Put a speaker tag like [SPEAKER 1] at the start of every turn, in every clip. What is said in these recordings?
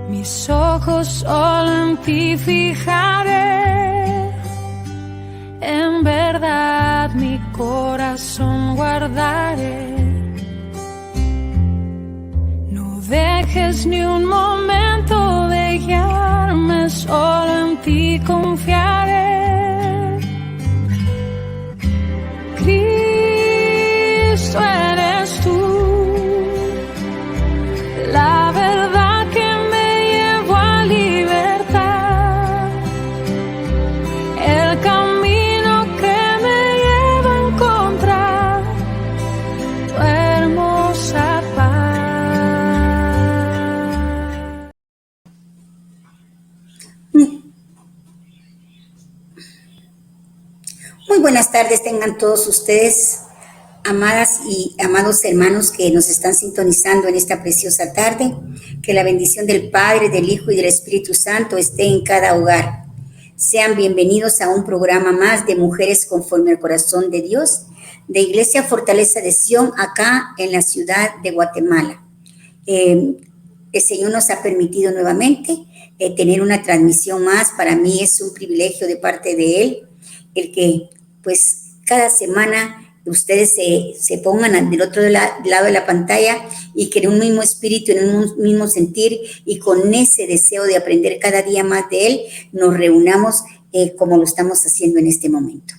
[SPEAKER 1] Mis ojos solo en ti fijaré, en verdad mi corazón guardaré. No dejes ni un momento de guiarme, solo en ti confiaré. Cristo eres tú, la verdad que me llevó a libertad, el camino que me lleva a encontrar tu hermosa paz.
[SPEAKER 2] Muy buenas tardes tengan todos ustedes, amadas y amados hermanos que nos están sintonizando en esta preciosa tarde. Que la bendición del Padre, del Hijo y del Espíritu Santo esté en cada hogar. Sean bienvenidos a un programa más de Mujeres conforme al corazón de Dios, de Iglesia Fortaleza de Sion, acá en la ciudad de Guatemala. El Señor nos ha permitido nuevamente tener una transmisión más. Para mí es un privilegio de parte de Él, el que pues cada semana ustedes se pongan del otro lado de la pantalla y que en un mismo espíritu, en un mismo sentir y con ese deseo de aprender cada día más de Él, nos reunamos como lo estamos haciendo en este momento.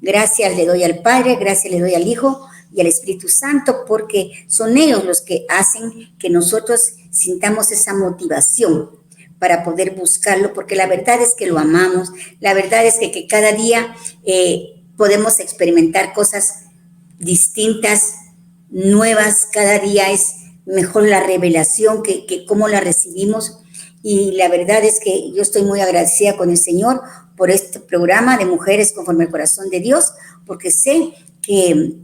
[SPEAKER 2] Gracias le doy al Padre, gracias le doy al Hijo y al Espíritu Santo, porque son ellos los que hacen que nosotros sintamos esa motivación para poder buscarlo, porque la verdad es que lo amamos, la verdad es que cada día podemos experimentar cosas distintas, nuevas, cada día es mejor la revelación que cómo la recibimos, y la verdad es que yo estoy muy agradecida con el Señor por este programa de Mujeres conforme al corazón de Dios, porque sé que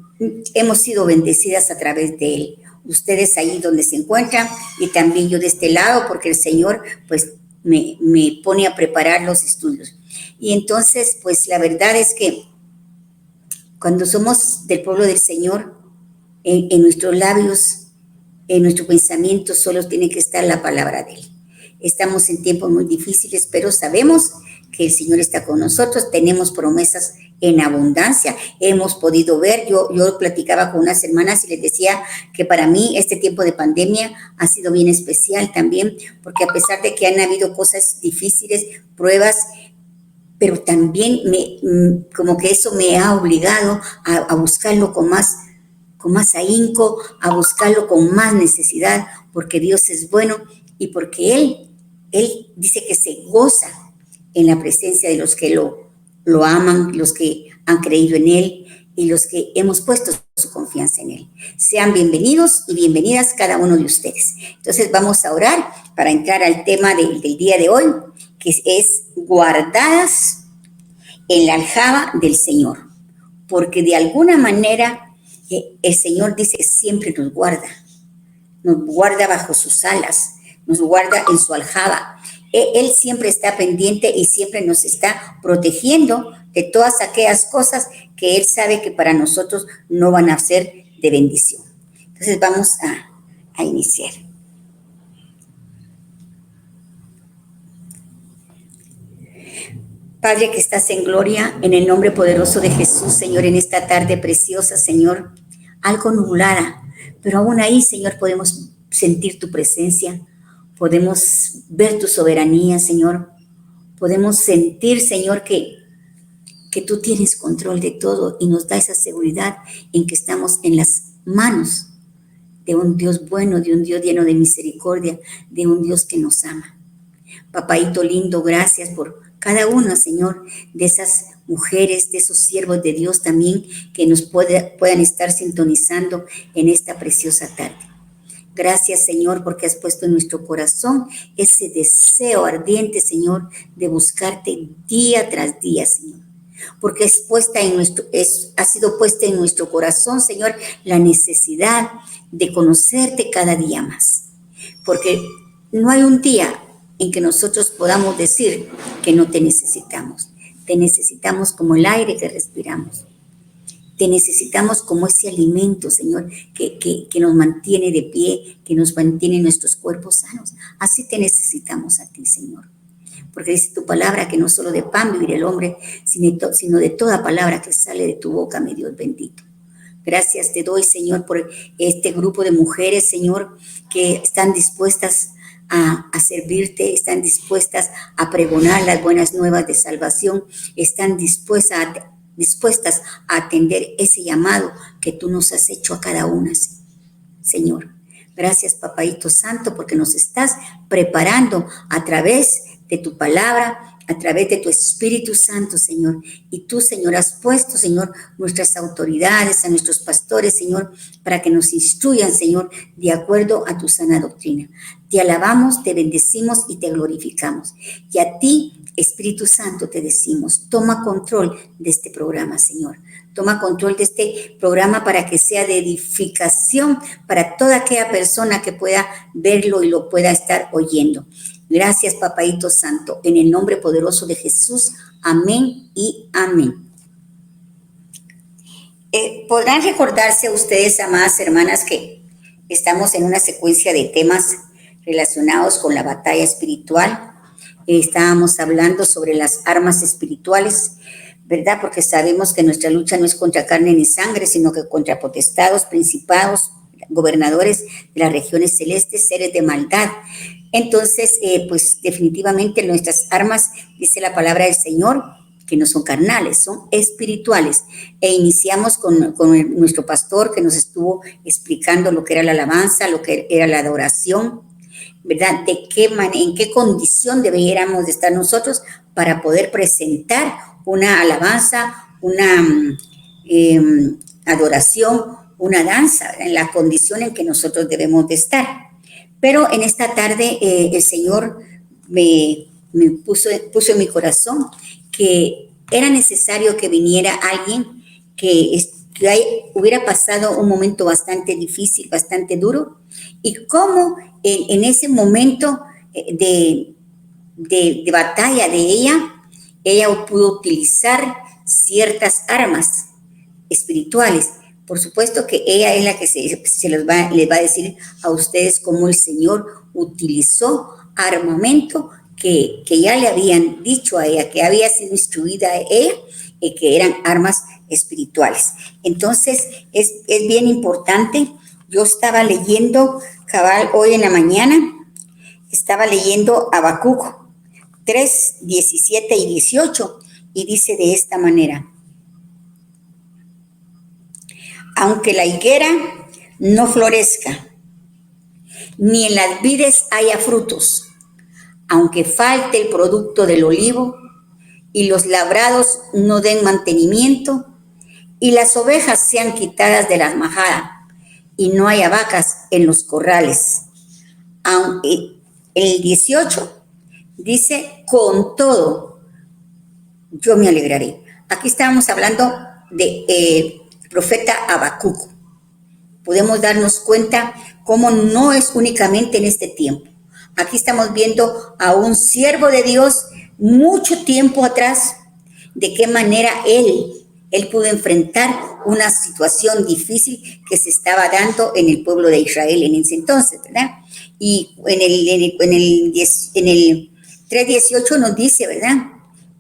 [SPEAKER 2] hemos sido bendecidas a través de Él. Ustedes ahí donde se encuentran y también yo de este lado, porque el Señor pues me pone a preparar los estudios. Y entonces pues la verdad es que cuando somos del pueblo del Señor, en nuestros labios, en nuestro pensamiento solo tiene que estar la palabra de Él. Estamos en tiempos muy difíciles, pero sabemos que el Señor está con nosotros, tenemos promesas en abundancia, hemos podido ver, yo platicaba con unas hermanas y les decía que para mí este tiempo de pandemia ha sido bien especial también, porque a pesar de que han habido cosas difíciles, pruebas, pero también como que eso me ha obligado a buscarlo con más ahínco, a buscarlo con más necesidad, porque Dios es bueno y porque Él dice que se goza en la presencia de los que lo aman, los que han creído en Él y los que hemos puesto su confianza en Él. Sean bienvenidos y bienvenidas cada uno de ustedes. Entonces vamos a orar para entrar al tema del día de hoy, que es guardadas en la aljaba del Señor, porque de alguna manera el Señor dice que siempre nos guarda bajo sus alas, nos guarda en su aljaba. Él siempre está pendiente y siempre nos está protegiendo de todas aquellas cosas que Él sabe que para nosotros no van a ser de bendición. Entonces vamos a iniciar. Padre que estás en gloria, en el nombre poderoso de Jesús, Señor, en esta tarde preciosa, Señor, algo nublada, pero aún ahí, Señor, podemos sentir tu presencia, podemos ver tu soberanía, Señor, podemos sentir, Señor, que tú tienes control de todo y nos da esa seguridad en que estamos en las manos de un Dios bueno, de un Dios lleno de misericordia, de un Dios que nos ama. Papaito lindo, gracias por cada una, Señor, de esas mujeres, de esos siervos de Dios también que nos puedan estar sintonizando en esta preciosa tarde. Gracias, Señor, porque has puesto en nuestro corazón ese deseo ardiente, Señor, de buscarte día tras día, Señor. Porque ha sido puesta en nuestro corazón, Señor, la necesidad de conocerte cada día más. Porque no hay un día en que nosotros podamos decir que no te necesitamos. Te necesitamos como el aire que respiramos. Te necesitamos como ese alimento, Señor, que nos mantiene de pie, que nos mantiene nuestros cuerpos sanos. Así te necesitamos a ti, Señor. Porque dice tu palabra que no solo de pan vivirá el hombre, sino de toda palabra que sale de tu boca, mi Dios bendito. Gracias te doy, Señor, por este grupo de mujeres, Señor, que están dispuestas a servirte, están dispuestas a pregonar las buenas nuevas de salvación, están dispuestas a atender ese llamado que tú nos has hecho a cada una, Señor. Gracias, Papaíto Santo, porque nos estás preparando a través de tu palabra, a través de tu Espíritu Santo, Señor. Y tú, Señor, has puesto, Señor, nuestras autoridades, a nuestros pastores, Señor, para que nos instruyan, Señor, de acuerdo a tu sana doctrina. Te alabamos, te bendecimos y te glorificamos. Y a ti, Espíritu Santo, te decimos, toma control de este programa, Señor. Toma control de este programa para que sea de edificación para toda aquella persona que pueda verlo y lo pueda estar oyendo. Gracias, Papaíto Santo, en el nombre poderoso de Jesús. Amén y amén. Podrán recordarse ustedes, amadas hermanas, que estamos en una secuencia de temas relacionados con la batalla espiritual. Estábamos hablando sobre las armas espirituales, ¿verdad? Porque sabemos que nuestra lucha no es contra carne ni sangre, sino que contra potestados, principados, gobernadores de las regiones celestes, seres de maldad. Entonces, pues definitivamente nuestras armas, dice la palabra del Señor, que no son carnales, son espirituales. E iniciamos con nuestro pastor que nos estuvo explicando lo que era la alabanza, lo que era la adoración, ¿verdad? En qué condición deberíamos de estar nosotros para poder presentar una alabanza, una adoración, una danza, en la condición en que nosotros debemos de estar. Pero en esta tarde el Señor me puso en mi corazón que era necesario que viniera alguien que hubiera pasado un momento bastante difícil, bastante duro, y cómo en ese momento de batalla de ella pudo utilizar ciertas armas espirituales. Por supuesto que ella es la que les va a decir a ustedes cómo el Señor utilizó armamento que ya le habían dicho a ella, que había sido instruida a ella, y que eran armas espirituales. Entonces, es bien importante. Yo estaba leyendo, cabal, hoy en la mañana, estaba leyendo Habacuc 3, 17 y 18, y dice de esta manera: aunque la higuera no florezca, ni en las vides haya frutos, aunque falte el producto del olivo, y los labrados no den mantenimiento, y las ovejas sean quitadas de la majada, y no haya vacas en los corrales. El 18 dice: con todo yo me alegraré. Aquí estábamos hablando de profeta Habacuc. Podemos darnos cuenta cómo no es únicamente en este tiempo. Aquí estamos viendo a un siervo de Dios mucho tiempo atrás, de qué manera él pudo enfrentar una situación difícil que se estaba dando en el pueblo de Israel en ese entonces, ¿verdad? Y en el 3:18 nos dice, ¿verdad?,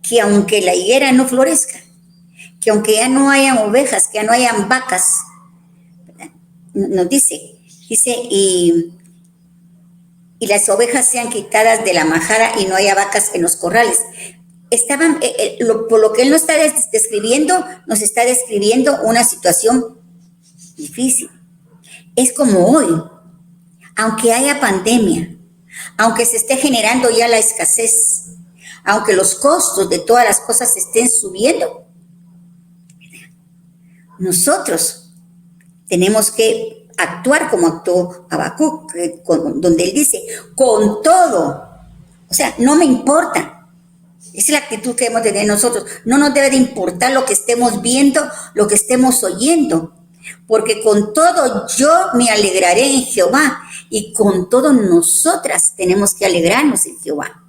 [SPEAKER 2] que aunque la higuera no florezca, que aunque ya no hayan ovejas, que ya no hayan vacas, ¿verdad?, nos dice y las ovejas sean quitadas de la majada y no haya vacas en los corrales. Por lo que él nos está describiendo una situación difícil. Es como hoy, aunque haya pandemia, aunque se esté generando ya la escasez, aunque los costos de todas las cosas estén subiendo, nosotros tenemos que actuar como actuó Habacuc, donde él dice: con todo, o sea, no me importa. Esa es la actitud que debemos tener nosotros. No nos debe de importar lo que estemos viendo, lo que estemos oyendo, porque con todo yo me alegraré en Jehová, y con todo nosotras tenemos que alegrarnos en Jehová,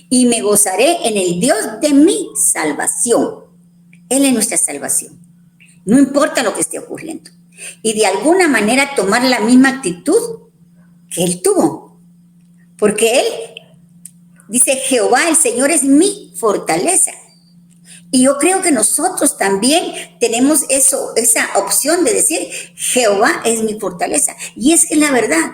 [SPEAKER 2] y me gozaré en el Dios de mi salvación. Él es nuestra salvación. no importa lo que esté ocurriendo. Y de alguna manera tomar la misma actitud que él tuvo. Porque él dice, Jehová, el Señor es mi fortaleza. Y yo creo que nosotros también tenemos esa opción de decir, Jehová es mi fortaleza. Y es que la verdad,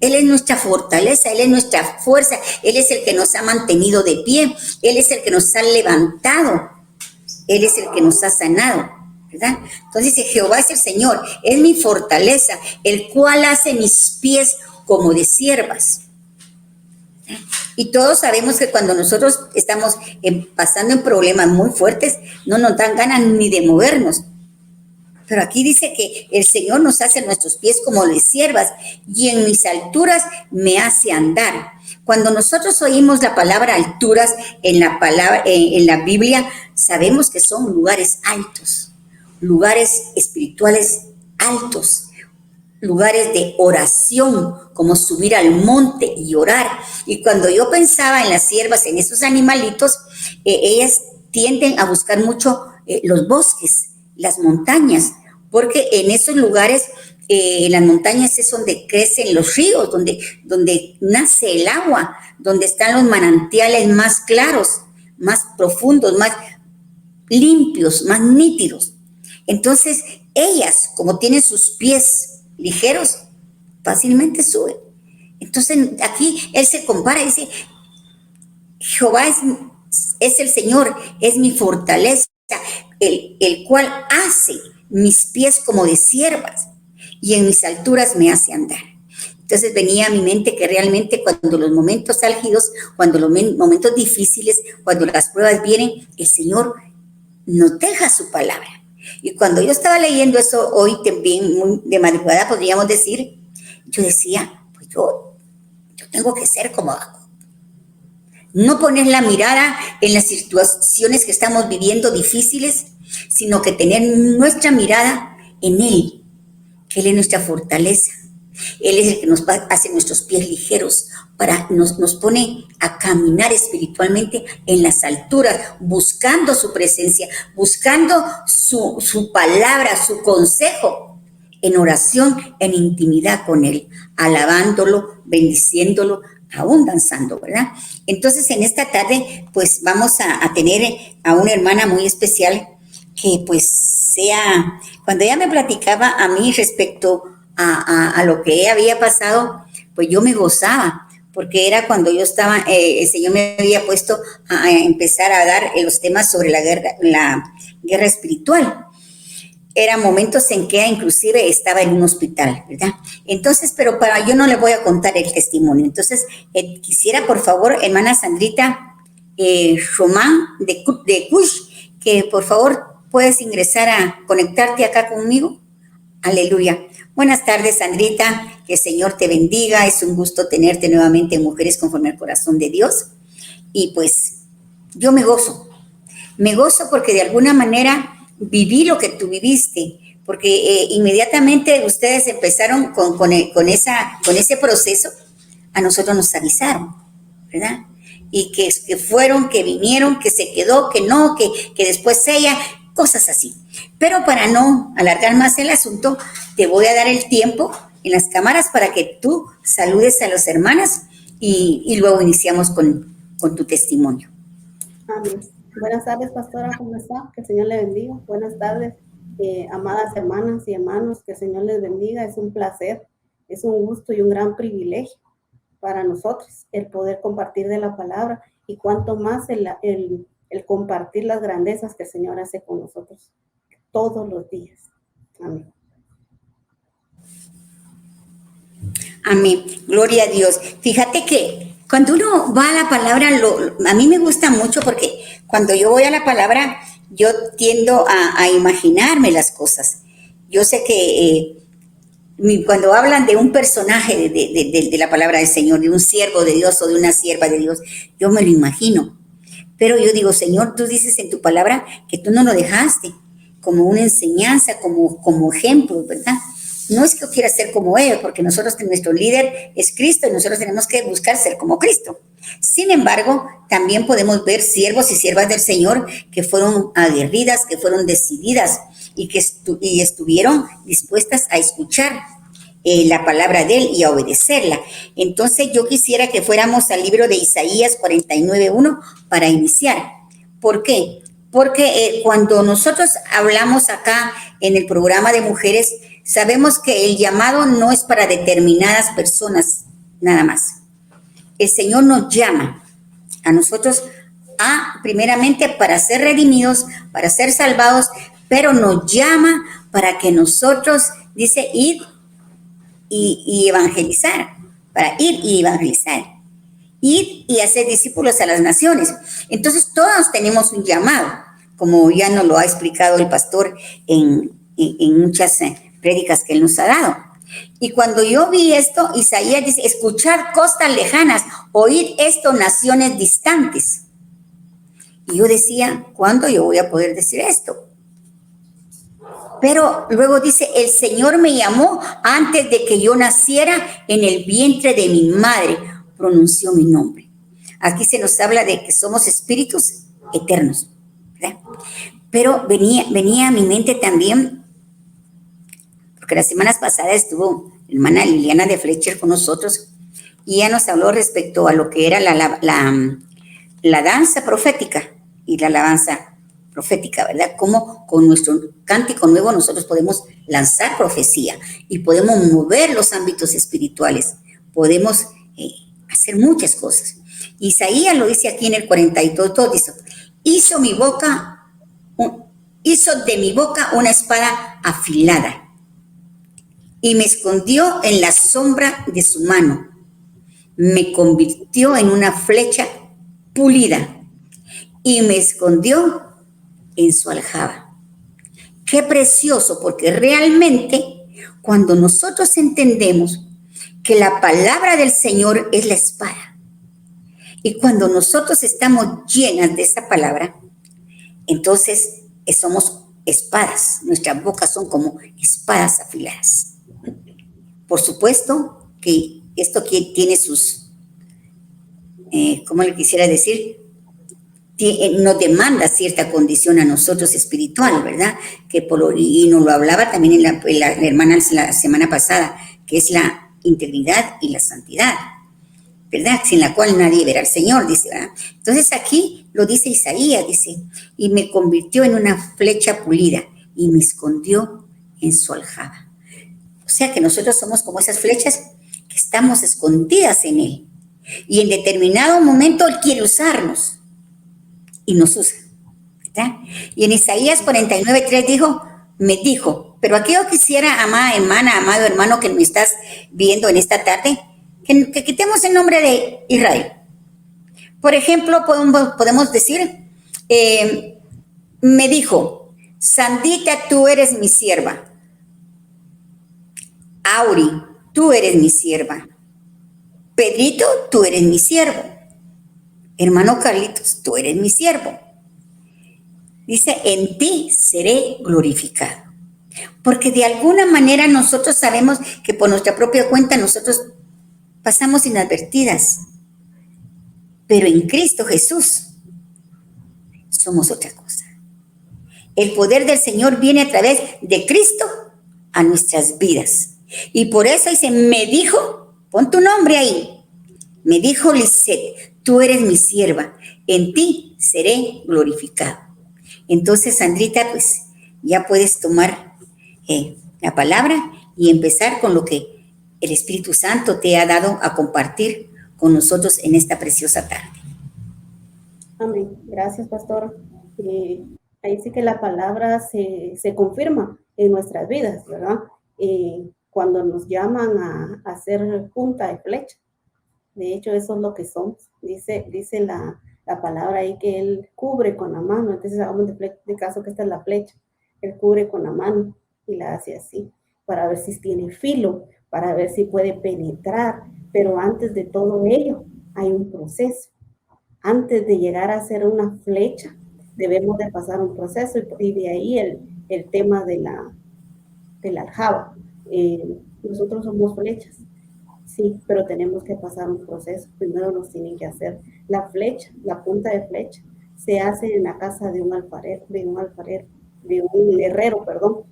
[SPEAKER 2] Él es nuestra fortaleza, Él es nuestra fuerza, Él es el que nos ha mantenido de pie, Él es el que nos ha levantado, Él es el que nos ha sanado, ¿verdad? Entonces dice, Jehová es el Señor, es mi fortaleza, el cual hace mis pies como de siervas. Y todos sabemos que cuando nosotros estamos pasando en problemas muy fuertes, no nos dan ganas ni de movernos. Pero aquí dice que el Señor nos hace nuestros pies como de siervas y en mis alturas me hace andar. Cuando nosotros oímos la palabra alturas en la Biblia, sabemos que son lugares altos, lugares espirituales altos, lugares de oración, como subir al monte y orar. Y cuando yo pensaba en las siervas, en esos animalitos, ellas tienden a buscar mucho los bosques, las montañas, porque en esos lugares, en las montañas es donde crecen los ríos, donde nace el agua, donde están los manantiales más claros, más profundos, más limpios, más nítidos. Entonces, ellas, como tienen sus pies ligeros, fácilmente suben. Entonces, aquí él se compara y dice, Jehová es el Señor, es mi fortaleza, el cual hace mis pies como de siervas y en mis alturas me hace andar. Entonces venía a mi mente que realmente cuando los momentos álgidos, cuando los momentos difíciles, cuando las pruebas vienen, el Señor nos deja su palabra. Y cuando yo estaba leyendo eso hoy también, muy de madrugada podríamos decir, yo decía, pues yo tengo que ser como Jacob. No poner la mirada en las situaciones que estamos viviendo difíciles, sino que tener nuestra mirada en Él, que Él es nuestra fortaleza. Él es el que nos hace nuestros pies ligeros, nos pone a caminar espiritualmente en las alturas, buscando su presencia, buscando su palabra, su consejo, en oración, en intimidad con Él, alabándolo, bendiciéndolo, aún danzando, ¿verdad? Entonces, en esta tarde, pues vamos a tener a una hermana muy especial que pues cuando ella me platicaba a mí respecto a lo que ella había pasado, pues yo me gozaba, porque era cuando yo estaba, el Señor me había puesto a empezar a dar los temas sobre la guerra espiritual. Eran momentos en que ella inclusive estaba en un hospital, ¿verdad? Entonces, pero yo no le voy a contar el testimonio. Entonces, quisiera, por favor, hermana Sandrita Román de Cush, que por favor puedes ingresar a conectarte acá conmigo. Aleluya. Buenas tardes, Sandrita. Que el Señor te bendiga. Es un gusto tenerte nuevamente en Mujeres Conforme al Corazón de Dios. Y pues yo me gozo. Me gozo porque de alguna manera viví lo que tú viviste. Porque inmediatamente ustedes empezaron con ese proceso. A nosotros nos avisaron, ¿verdad? Y que fueron, que vinieron, que se quedó, que no, que después ella... cosas así. Pero para no alargar más el asunto, te voy a dar el tiempo en las cámaras para que tú saludes a las hermanas y luego iniciamos con tu testimonio.
[SPEAKER 3] Amén. Buenas tardes, pastora, ¿cómo está? Que el Señor le bendiga. Buenas tardes, amadas hermanas y hermanos, que el Señor les bendiga. Es un placer, es un gusto y un gran privilegio para nosotros el poder compartir de la palabra y cuanto más el compartir las grandezas que el Señor hace con nosotros todos los días. Amén.
[SPEAKER 2] Amén. Gloria a Dios. Fíjate que cuando uno va a la palabra, a mí me gusta mucho porque cuando yo voy a la palabra, yo tiendo a imaginarme las cosas. Yo sé que cuando hablan de un personaje de la palabra del Señor, de un siervo de Dios o de una sierva de Dios, yo me lo imagino. Pero yo digo, Señor, tú dices en tu palabra que tú no lo dejaste como una enseñanza, como ejemplo, ¿verdad? No es que yo quiera ser como Él, porque nuestro líder es Cristo y nosotros tenemos que buscar ser como Cristo. Sin embargo, también podemos ver siervos y siervas del Señor que fueron aguerridas, que fueron decididas y que estuvieron dispuestas a escuchar la palabra de Él y a obedecerla. Entonces yo quisiera que fuéramos al libro de Isaías 49:1 para iniciar. ¿Por qué? Porque cuando nosotros hablamos acá en el programa de mujeres, sabemos que el llamado no es para determinadas personas nada más. El Señor nos llama a nosotros primeramente para ser redimidos, para ser salvados, pero nos llama para que nosotros, dice, ir y evangelizar, para ir y evangelizar, ir y hacer discípulos a las naciones. Entonces todos tenemos un llamado, como ya nos lo ha explicado el pastor en muchas prédicas que él nos ha dado. Y cuando yo vi esto, Isaías dice, escuchar costas lejanas, oír esto naciones distantes. Y yo decía, ¿cuándo yo voy a poder decir esto? Pero luego dice, el Señor me llamó antes de que yo naciera en el vientre de mi madre, pronunció mi nombre. Aquí se nos habla de que somos espíritus eternos, ¿verdad? Pero venía a mi mente también, porque las semanas pasadas estuvo la hermana Liliana de Fletcher con nosotros y ella nos habló respecto a lo que era la danza profética y la alabanza profética, ¿verdad? Cómo con nuestro cántico nuevo nosotros podemos lanzar profecía y podemos mover los ámbitos espirituales, podemos hacer muchas cosas. Isaías lo dice aquí en el 42, dice, hizo de mi boca una espada afilada y me escondió en la sombra de su mano, me convirtió en una flecha pulida y me escondió en su aljaba. Qué precioso, porque realmente cuando nosotros entendemos que la palabra del Señor es la espada y cuando nosotros estamos llenas de esa palabra, entonces somos espadas, nuestras bocas son como espadas afiladas. Por supuesto que esto tiene sus, ¿cómo le quisiera decir? Nos demanda cierta condición a nosotros espiritual, ¿verdad? Y nos lo hablaba también la hermana la semana pasada, que es la integridad y la santidad, ¿verdad? Sin la cual nadie verá al Señor, dice, ¿verdad? Entonces aquí lo dice Isaías, dice, y me convirtió en una flecha pulida y me escondió en su aljaba. O sea que nosotros somos como esas flechas que estamos escondidas en Él. Y en determinado momento Él quiere usarnos. Y nos usa, ¿verdad? Y en Isaías 49:3 me dijo, pero aquí yo quisiera, amada hermana, amado hermano que me estás viendo en esta tarde, que quitemos el nombre de Israel. Por ejemplo, podemos decir, me dijo, Sandita, tú eres mi sierva. Auri, tú eres mi sierva. Pedrito, tú eres mi siervo. Hermano Carlitos, tú eres mi siervo. Dice, en ti seré glorificado. Porque de alguna manera nosotros sabemos que por nuestra propia cuenta nosotros pasamos inadvertidas. Pero en Cristo Jesús somos otra cosa. El poder del Señor viene a través de Cristo a nuestras vidas. Y por eso dice, me dijo, pon tu nombre ahí, me dijo Lisette, tú eres mi sierva, en ti seré glorificado. Entonces, Sandrita, pues ya puedes tomar la palabra y empezar con lo que el Espíritu Santo te ha dado a compartir con nosotros en esta preciosa tarde.
[SPEAKER 3] Amén. Gracias, pastor. Ahí sí que la palabra se confirma en nuestras vidas, ¿verdad? Cuando nos llaman a hacer punta de flecha. De hecho, eso es lo que somos. Dice la palabra ahí que Él cubre con la mano. Entonces, hagamos de caso que esta es la flecha. Él cubre con la mano y la hace así, para ver si tiene filo, para ver si puede penetrar. Pero antes de todo ello, hay un proceso. Antes de llegar a ser una flecha, debemos de pasar un proceso y de ahí el tema de la aljaba. Nosotros somos flechas, sí, pero tenemos que pasar un proceso. Primero nos tienen que hacer la flecha, la punta de flecha, se hace en la casa de un alfarero, de un herrero, perdón.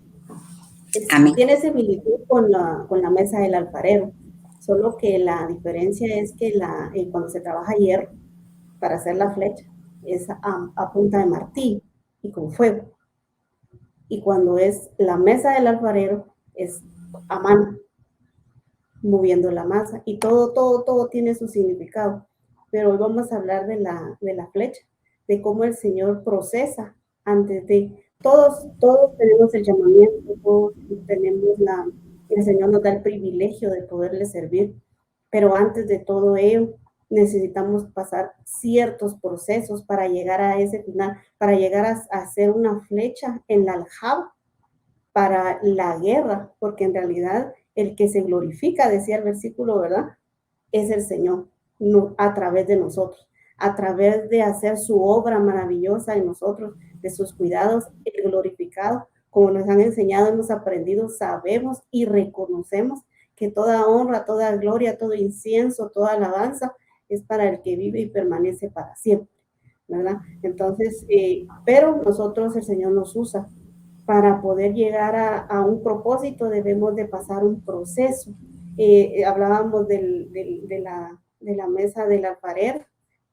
[SPEAKER 2] Amén.
[SPEAKER 3] Tiene similitud con la mesa del alfarero, solo que la diferencia es que cuando se trabaja hierro para hacer la flecha es a punta de martillo y con fuego. Y cuando es la mesa del alfarero es a mano, moviendo la masa. Y todo tiene su significado. Pero hoy vamos a hablar de la flecha, de cómo el Señor procesa antes de... Todos tenemos el llamamiento, todos tenemos el Señor nos da el privilegio de poderle servir, pero antes de todo ello necesitamos pasar ciertos procesos para llegar a ese final, para llegar a hacer una flecha en la aljaba para la guerra, porque en realidad el que se glorifica, decía el versículo, ¿verdad? Es el Señor, no, a través de nosotros, a través de hacer su obra maravillosa en nosotros, de sus cuidados, el glorificado, como nos han enseñado, hemos aprendido, sabemos y reconocemos que toda honra, toda gloria, todo incienso, toda alabanza es para el que vive y permanece para siempre, ¿verdad? Entonces, pero nosotros, el Señor nos usa para poder llegar a un propósito, debemos de pasar un proceso. Hablábamos de la mesa del alfarero,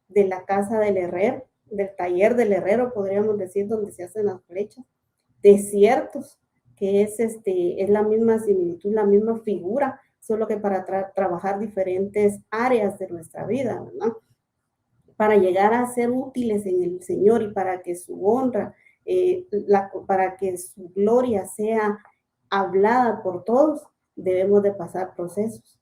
[SPEAKER 3] de la casa del herrero, del taller del herrero, podríamos decir, donde se hacen las flechas, desiertos, que es la misma similitud, la misma figura, solo que para trabajar diferentes áreas de nuestra vida, ¿verdad? Para llegar a ser útiles en el Señor y para que su honra, para que su gloria sea hablada por todos, debemos de pasar procesos.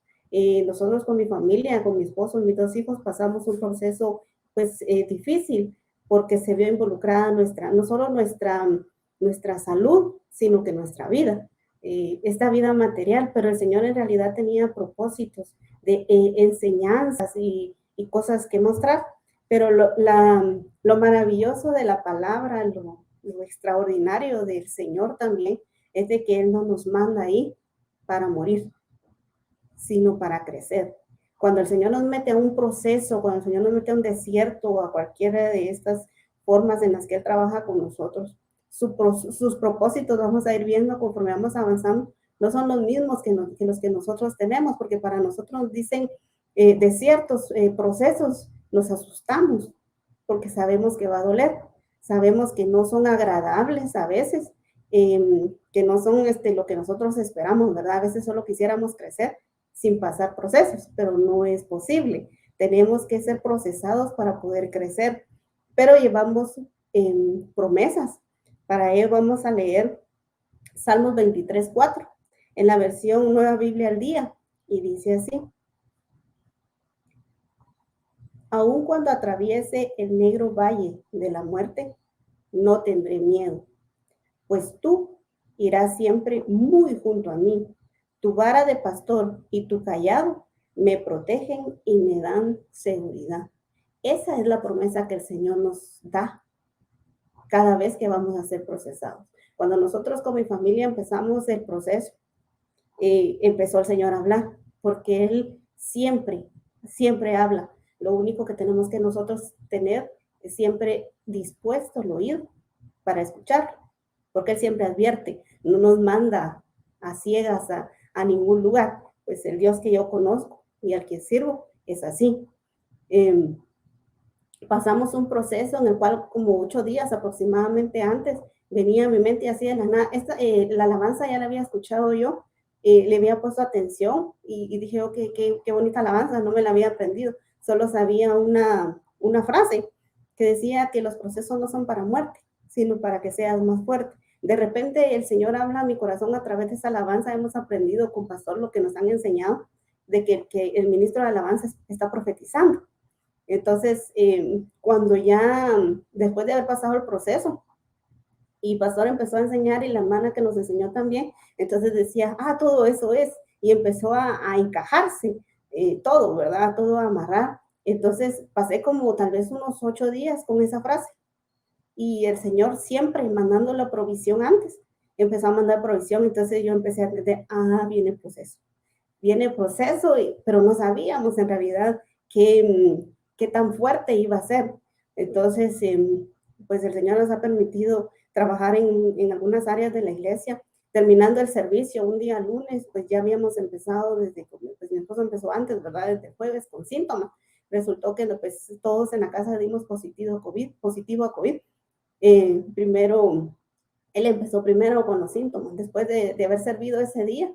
[SPEAKER 3] Nosotros con mi familia, con mi esposo y mis 2 hijos, pasamos un proceso pues difícil, porque se vio involucrada no solo nuestra salud, sino que nuestra vida, esta vida material, pero el Señor en realidad tenía propósitos de enseñanzas y cosas que mostrar, pero lo maravilloso de la palabra, lo extraordinario del Señor también, es de que Él no nos manda ahí para morir, sino para crecer. Cuando el Señor nos mete a un proceso, cuando el Señor nos mete a un desierto o a cualquiera de estas formas en las que Él trabaja con nosotros, sus propósitos, vamos a ir viendo conforme vamos avanzando, no son los mismos que los que nosotros tenemos, porque para nosotros nos dicen desiertos, procesos, nos asustamos, porque sabemos que va a doler, sabemos que no son agradables a veces, que no son lo que nosotros esperamos, ¿verdad? A veces solo quisiéramos crecer sin pasar procesos, pero no es posible. Tenemos que ser procesados para poder crecer, pero llevamos promesas. Para ello vamos a leer Salmos 23:4 en la versión Nueva Biblia al Día, y dice así: aun cuando atraviese el negro valle de la muerte, no tendré miedo, pues tú irás siempre muy junto a mí. Tu vara de pastor y tu cayado me protegen y me dan seguridad. Esa es la promesa que el Señor nos da cada vez que vamos a ser procesados. Cuando nosotros con mi familia empezamos el proceso, empezó el Señor a hablar, porque Él siempre habla. Lo único que tenemos que nosotros tener es siempre dispuesto el oído para escuchar, porque Él siempre advierte, no nos manda a ciegas a ningún lugar. Pues el Dios que yo conozco y al que sirvo es así. Pasamos un proceso en el cual, como 8 días aproximadamente antes, venía a mi mente así de la nada. La alabanza ya la había escuchado yo, le había puesto atención y dije, oh, qué bonita alabanza, no me la había aprendido. Solo sabía una frase que decía que los procesos no son para muerte, sino para que seas más fuerte. De repente el Señor habla a mi corazón a través de esa alabanza. Hemos aprendido con Pastor lo que nos han enseñado, de que el ministro de alabanza está profetizando. Entonces, cuando ya, después de haber pasado el proceso, y Pastor empezó a enseñar, y la hermana que nos enseñó también, entonces decía, todo eso es, y empezó a encajarse todo, ¿verdad? Todo a amarrar. Entonces, pasé como tal vez unos 8 días con esa frase, y el Señor siempre mandando la provisión antes, empezó a mandar provisión. Entonces yo empecé a entender, viene el proceso, pero no sabíamos en realidad qué tan fuerte iba a ser. Entonces, pues el Señor nos ha permitido trabajar en algunas áreas de la iglesia. Terminando el servicio, un día lunes, pues ya habíamos empezado desde, pues mi esposo empezó antes, ¿verdad? Desde el jueves con síntomas. Resultó que pues todos en la casa dimos positivo a COVID. Primero, él empezó primero con los síntomas. Después de haber servido ese día,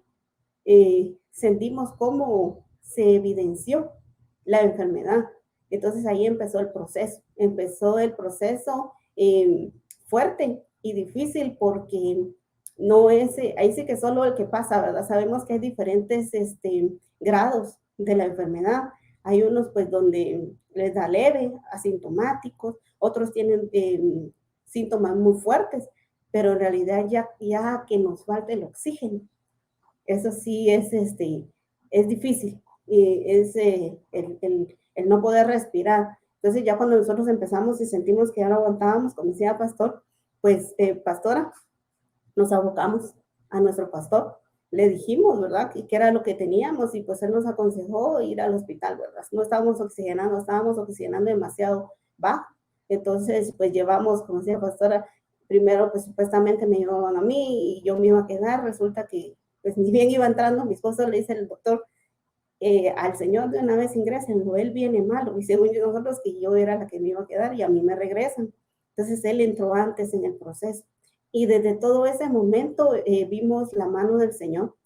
[SPEAKER 3] sentimos cómo se evidenció la enfermedad. Entonces ahí empezó el proceso. Empezó el proceso fuerte y difícil porque no es, ahí sí que solo el que pasa, ¿verdad? Sabemos que hay diferentes grados de la enfermedad. Hay unos pues donde les da leve, asintomáticos, otros tienen síntomas muy fuertes, pero en realidad ya que nos falta el oxígeno, eso sí es difícil, es el no poder respirar. Entonces ya cuando nosotros empezamos y sentimos que ya no aguantábamos, como decía pastor, pues pastora, nos abocamos a nuestro pastor, le dijimos, ¿verdad? Que era lo que teníamos y pues él nos aconsejó ir al hospital, ¿verdad? No estábamos oxigenando demasiado bajo. Entonces, pues llevamos, como decía pastora, primero pues supuestamente me llevaban a mí y yo me iba a quedar. Resulta que pues ni bien iba entrando, mi esposo le dice al doctor, al señor de una vez ingresenlo, él viene malo. Y según nosotros que yo era la que me iba a quedar y a mí me regresan. Entonces él entró antes en el proceso. Y desde todo ese momento vimos la mano del Señor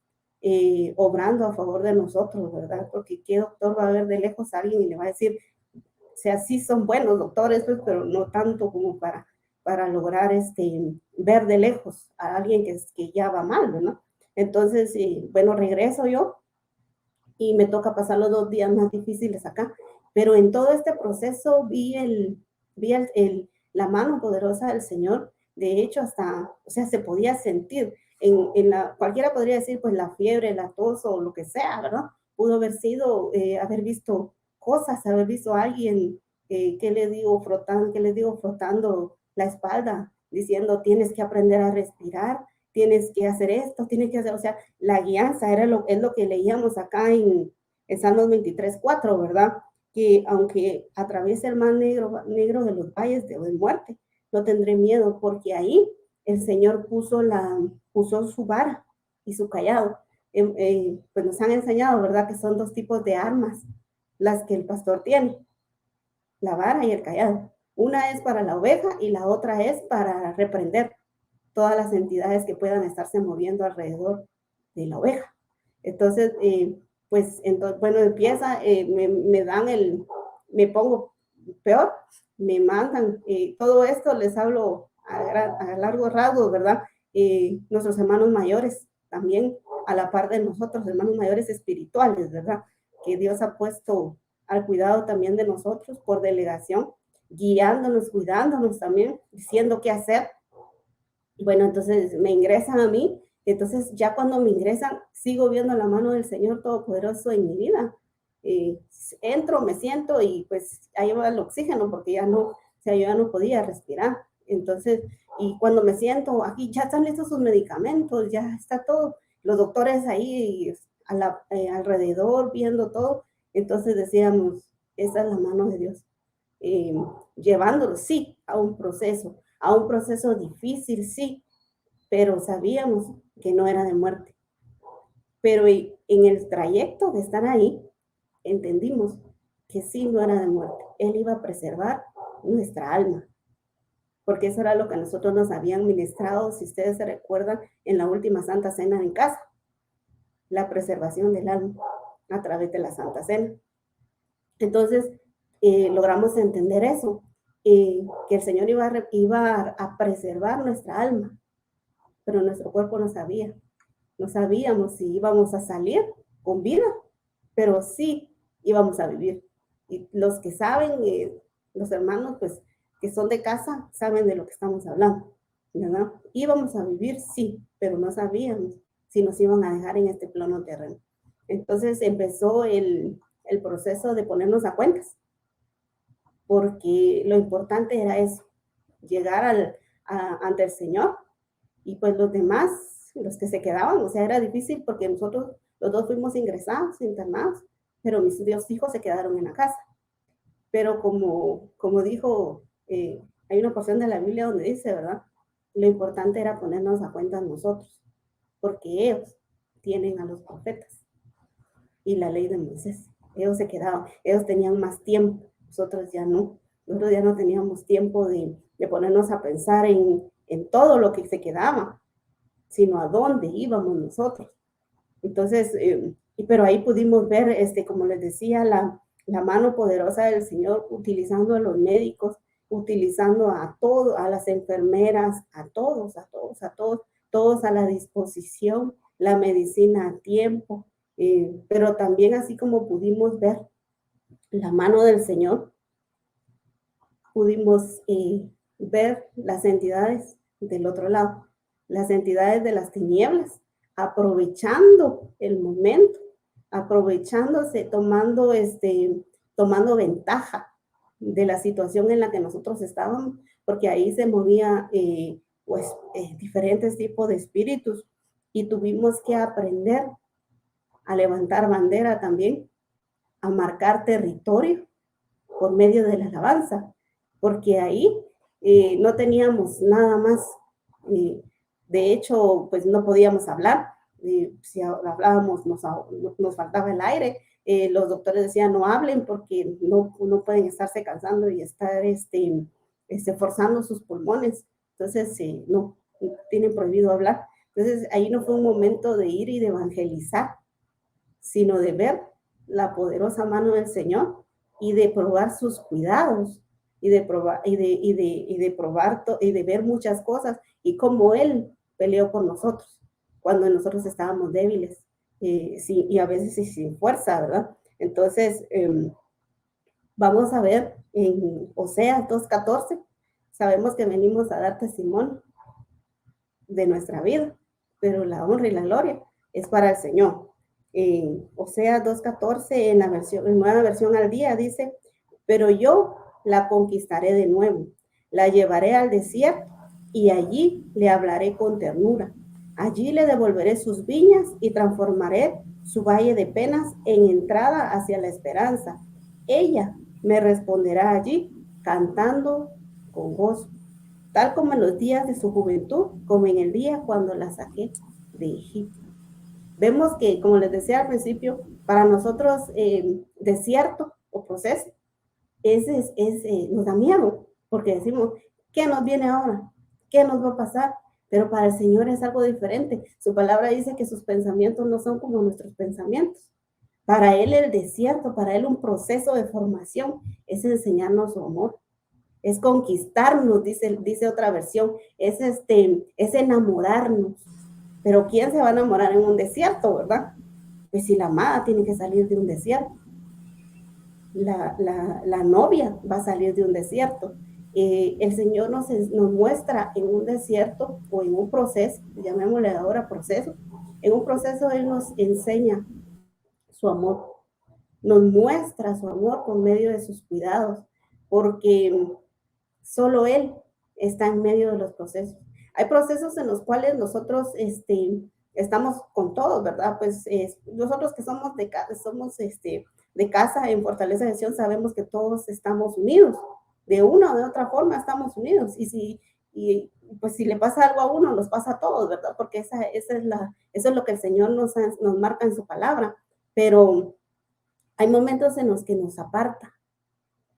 [SPEAKER 3] obrando a favor de nosotros, ¿verdad? Porque ¿qué doctor va a ver de lejos a alguien y le va a decir, o sea, sí son buenos doctores, pues, pero no tanto como para lograr ver de lejos a alguien que ya va mal, ¿no? Entonces, bueno, regreso yo y me toca pasar los 2 días más difíciles acá. Pero en todo este proceso vi la mano poderosa del Señor. De hecho, hasta, o sea, se podía sentir. Cualquiera podría decir, pues la fiebre, la tos o lo que sea, ¿verdad? Pudo haber sido, haber visto cosas, haber visto a alguien que le digo frotando la espalda, diciendo, tienes que aprender a respirar, tienes que hacer esto, tienes que hacer, o sea, la guianza es lo que leíamos acá en Salmos 23:4, ¿verdad? Que aunque atraviese el mar negro de los valles de muerte, no tendré miedo, porque ahí el Señor puso su vara y su callado. Pues nos han enseñado, ¿verdad? Que son 2 tipos de armas las que el pastor tiene, la vara y el callado. Una es para la oveja y la otra es para reprender todas las entidades que puedan estarse moviendo alrededor de la oveja. Entonces, bueno, empieza, me pongo peor, me mandan, todo esto les hablo a largo rasgo, ¿verdad? Nuestros hermanos mayores también, a la par de nosotros, hermanos mayores espirituales, ¿verdad? Que Dios ha puesto al cuidado también de nosotros por delegación, guiándonos, cuidándonos también, diciendo qué hacer. Bueno, entonces me ingresan a mí, entonces ya cuando me ingresan, sigo viendo la mano del Señor Todopoderoso en mi vida. Entro, me siento y pues ahí va el oxígeno porque ya no, o sea, yo ya no podía respirar. Entonces, y cuando me siento, aquí ya están listos sus medicamentos, ya está todo, los doctores ahí alrededor viendo todo. Entonces decíamos, esa es la mano de Dios, llevándolo, sí, a un proceso difícil, sí, pero sabíamos que no era de muerte. Pero en el trayecto de estar ahí, entendimos que sí, no era de muerte. Él iba a preservar nuestra alma, porque eso era lo que a nosotros nos habían ministrado, si ustedes se recuerdan, en la última Santa Cena en casa, la preservación del alma a través de la Santa Cena. Entonces, logramos entender eso, que el Señor iba a preservar nuestra alma, pero nuestro cuerpo no sabía. No sabíamos si íbamos a salir con vida, pero sí íbamos a vivir. Y los que saben, los hermanos, pues, que son de casa, saben de lo que estamos hablando, ¿verdad? Íbamos a vivir, sí, pero no sabíamos si nos iban a dejar en este plano terreno. Entonces empezó el proceso de ponernos a cuentas, porque lo importante era eso, llegar ante el Señor, y pues los demás, los que se quedaban, o sea, era difícil porque nosotros los 2 fuimos ingresados, internados, pero mis 2 hijos se quedaron en la casa. Pero como dijo, hay una porción de la Biblia donde dice, ¿verdad? Lo importante era ponernos a cuenta nosotros, porque ellos tienen a los profetas y la ley de Moisés. Ellos se quedaban, ellos tenían más tiempo, nosotros ya no. Nosotros ya no teníamos tiempo de ponernos a pensar en todo lo que se quedaba, sino a dónde íbamos nosotros. Entonces, pero ahí pudimos ver, como les decía, la mano poderosa del Señor, utilizando a los médicos, utilizando a todos, a las enfermeras, a todos a la disposición, la medicina a tiempo, pero también así como pudimos ver la mano del Señor, pudimos ver las entidades del otro lado, las entidades de las tinieblas, aprovechando el momento, aprovechándose, tomando ventaja de la situación en la que nosotros estábamos, porque ahí se movía diferentes tipos de espíritus y tuvimos que aprender a levantar bandera también, a marcar territorio por medio de la alabanza, porque ahí no teníamos nada más. De hecho, pues no podíamos hablar. Si hablábamos, nos faltaba el aire. Los doctores decían, no hablen porque no pueden estarse cansando y estar forzando sus pulmones. Entonces, no, tienen prohibido hablar. Entonces, ahí no fue un momento de ir y de evangelizar, sino de ver la poderosa mano del Señor y de probar sus cuidados y de probar y de ver muchas cosas y cómo Él peleó con nosotros cuando nosotros estábamos débiles y a veces sin fuerza, ¿verdad? Entonces, vamos a ver en Oseas 2:14, sabemos que venimos a dar testimonio de nuestra vida, pero la honra y la gloria es para el Señor. Oseas 2:14 en nueva versión al día dice, pero yo la conquistaré de nuevo, la llevaré al desierto y allí le hablaré con ternura. Allí le devolveré sus viñas y transformaré su valle de penas en entrada hacia la esperanza. Ella me responderá allí cantando con gozo, tal como en los días de su juventud, como en el día cuando la saqué de Egipto. Vemos que, como les decía al principio, para nosotros desierto o proceso nos da miedo, porque decimos, ¿qué nos viene ahora? ¿Qué nos va a pasar? Pero para el Señor es algo diferente. Su palabra dice que sus pensamientos no son como nuestros pensamientos. Para Él el desierto, para Él un proceso de formación es enseñarnos su amor. Es conquistarnos, dice otra versión, es enamorarnos. Pero ¿quién se va a enamorar en un desierto, verdad? Pues si la amada tiene que salir de un desierto. La novia va a salir de un desierto. El Señor nos muestra en un desierto o en un proceso, llamémosle ahora proceso, en un proceso Él nos enseña su amor, nos muestra su amor por medio de sus cuidados, porque solo Él está en medio de los procesos. Hay procesos en los cuales nosotros estamos con todos, ¿verdad? Pues nosotros que somos de casa en Fortaleza de Sion sabemos que todos estamos unidos. De una o de otra forma estamos unidos. Y pues si le pasa algo a uno, nos pasa a todos, ¿verdad? Porque eso es lo que el Señor nos marca en su palabra. Pero hay momentos en los que nos aparta,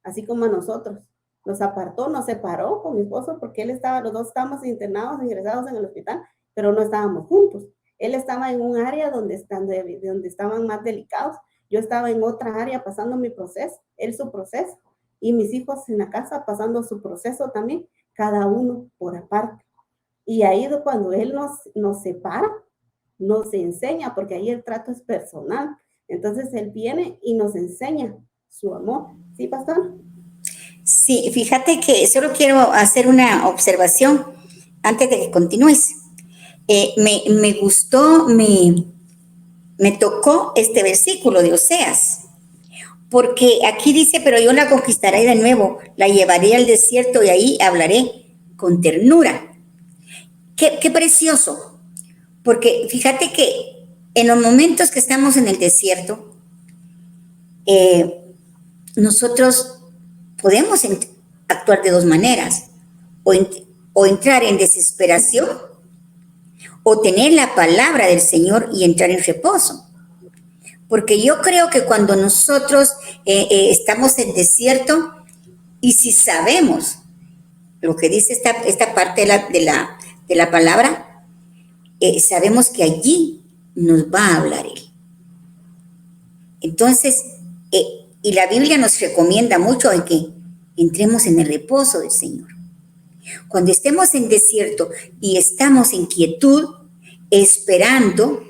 [SPEAKER 3] así como a nosotros. Nos apartó, nos separó con mi esposo porque los dos estábamos internados, ingresados en el hospital, pero no estábamos juntos. Él estaba en un área donde estaban más delicados. Yo estaba en otra área pasando mi proceso, él su proceso, y mis hijos en la casa pasando su proceso también, cada uno por aparte. Y ahí cuando Él nos separa, nos enseña, porque ahí el trato es personal. Entonces Él viene y nos enseña su amor. ¿Sí, pastor?
[SPEAKER 2] Sí, fíjate que solo quiero hacer una observación antes de que continúes. Me gustó, me tocó este versículo de Oseas, porque aquí dice, pero yo la conquistaré de nuevo, la llevaré al desierto y ahí hablaré con ternura. Qué precioso, porque fíjate que en los momentos que estamos en el desierto, nosotros podemos actuar de dos maneras, o o entrar en desesperación o tener la palabra del Señor y entrar en reposo. Porque yo creo que cuando nosotros estamos en desierto y si sabemos lo que dice esta parte de la palabra, sabemos que allí nos va a hablar Él. Entonces, y la Biblia nos recomienda mucho en que entremos en el reposo del Señor. Cuando estemos en desierto y estamos en quietud, esperando,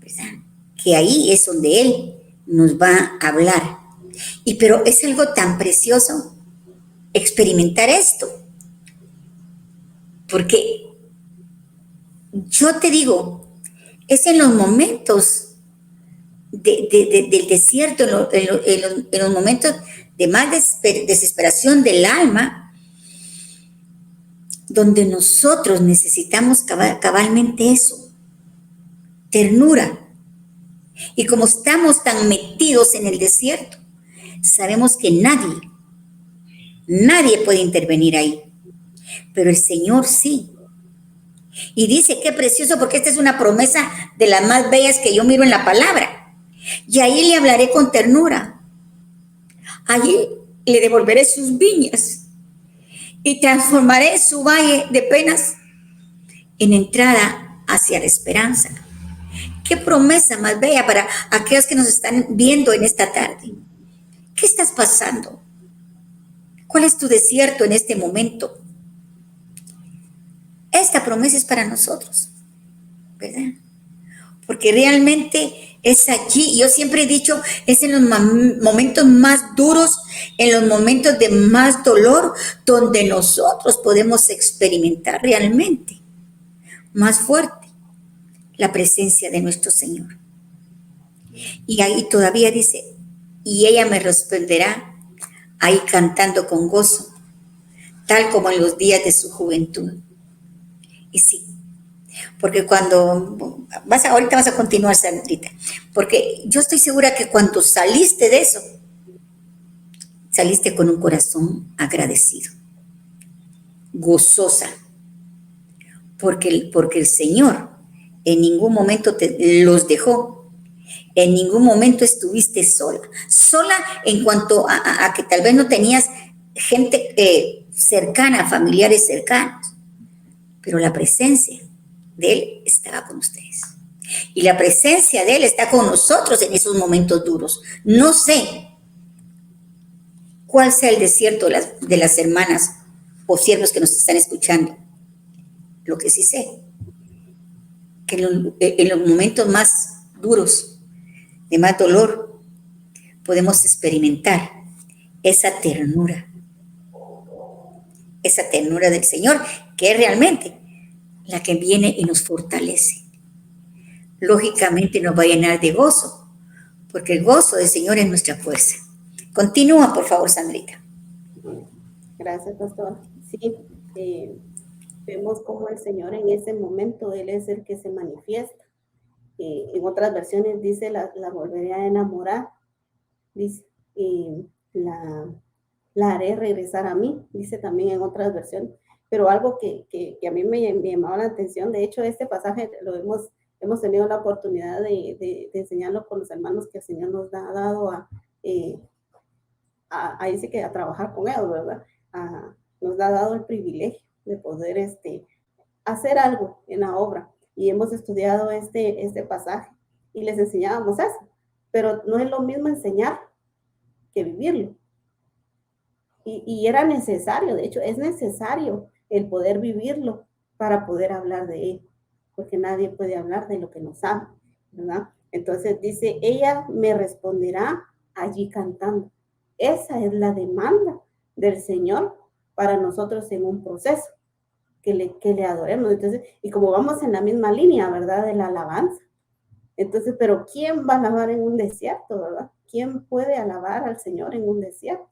[SPEAKER 2] ¿verdad?, que ahí es donde Él nos va a hablar. Pero es algo tan precioso experimentar esto. Porque yo te digo, es en los momentos del desierto, en los momentos de más desesperación del alma, donde nosotros necesitamos cabalmente eso, ternura. Y como estamos tan metidos en el desierto, sabemos que nadie puede intervenir ahí, pero el Señor sí. Y dice, qué precioso, porque esta es una promesa de las más bellas que yo miro en la palabra. Y ahí le hablaré con ternura. Allí le devolveré sus viñas y transformaré su valle de penas en entrada hacia la esperanza. Qué promesa más bella para aquellos que nos están viendo en esta tarde. ¿Qué estás pasando? ¿Cuál es tu desierto en este momento? Esta promesa es para nosotros, ¿verdad? Porque realmente es allí, yo siempre he dicho, es en los momentos más duros, en los momentos de más dolor, donde nosotros podemos experimentar realmente más fuerte la presencia de nuestro Señor. Y ahí todavía dice, y ella me responderá ahí cantando con gozo, tal como en los días de su juventud. Y sí, porque cuando ahorita vas a continuar, Sandrita, porque yo estoy segura que cuando saliste de eso, saliste con un corazón agradecido, gozosa, porque el Señor en ningún momento los dejó, en ningún momento estuviste sola en cuanto a que tal vez no tenías gente cercana, familiares cercanos, pero la presencia de Él estaba con ustedes. Y la presencia de Él está con nosotros en esos momentos duros. No sé cuál sea el desierto de las hermanas o siervos que nos están escuchando. Lo que sí sé, que en los momentos más duros, de más dolor, podemos experimentar esa ternura del Señor, que es realmente la que viene y nos fortalece. Lógicamente nos va a llenar de gozo, porque el gozo del Señor es nuestra fuerza. Continúa, por favor, Sandrita.
[SPEAKER 3] Gracias, pastor. Sí, vemos cómo el Señor en ese momento, Él es el que se manifiesta. En otras versiones dice, la volveré a enamorar, dice, la haré regresar a mí, dice también en otras versiones. Pero algo que a mí me llamaba la atención, de hecho, este pasaje lo hemos tenido la oportunidad de enseñarlo con los hermanos que el Señor nos ha dado ahí sí que a trabajar con ellos, ¿verdad? Nos ha dado el privilegio de poder hacer algo en la obra. Y hemos estudiado este pasaje y les enseñábamos eso. Pero no es lo mismo enseñar que vivirlo. Y era necesario, de hecho, es necesario el poder vivirlo para poder hablar de él, porque nadie puede hablar de lo que no sabe, ¿verdad? Entonces dice, ella me responderá allí cantando. Esa es la demanda del Señor para nosotros en un proceso, que le adoremos. Entonces, y como vamos en la misma línea, ¿verdad?, de la alabanza. Entonces, pero ¿quién va a alabar en un desierto, verdad? ¿Quién puede alabar al Señor en un desierto?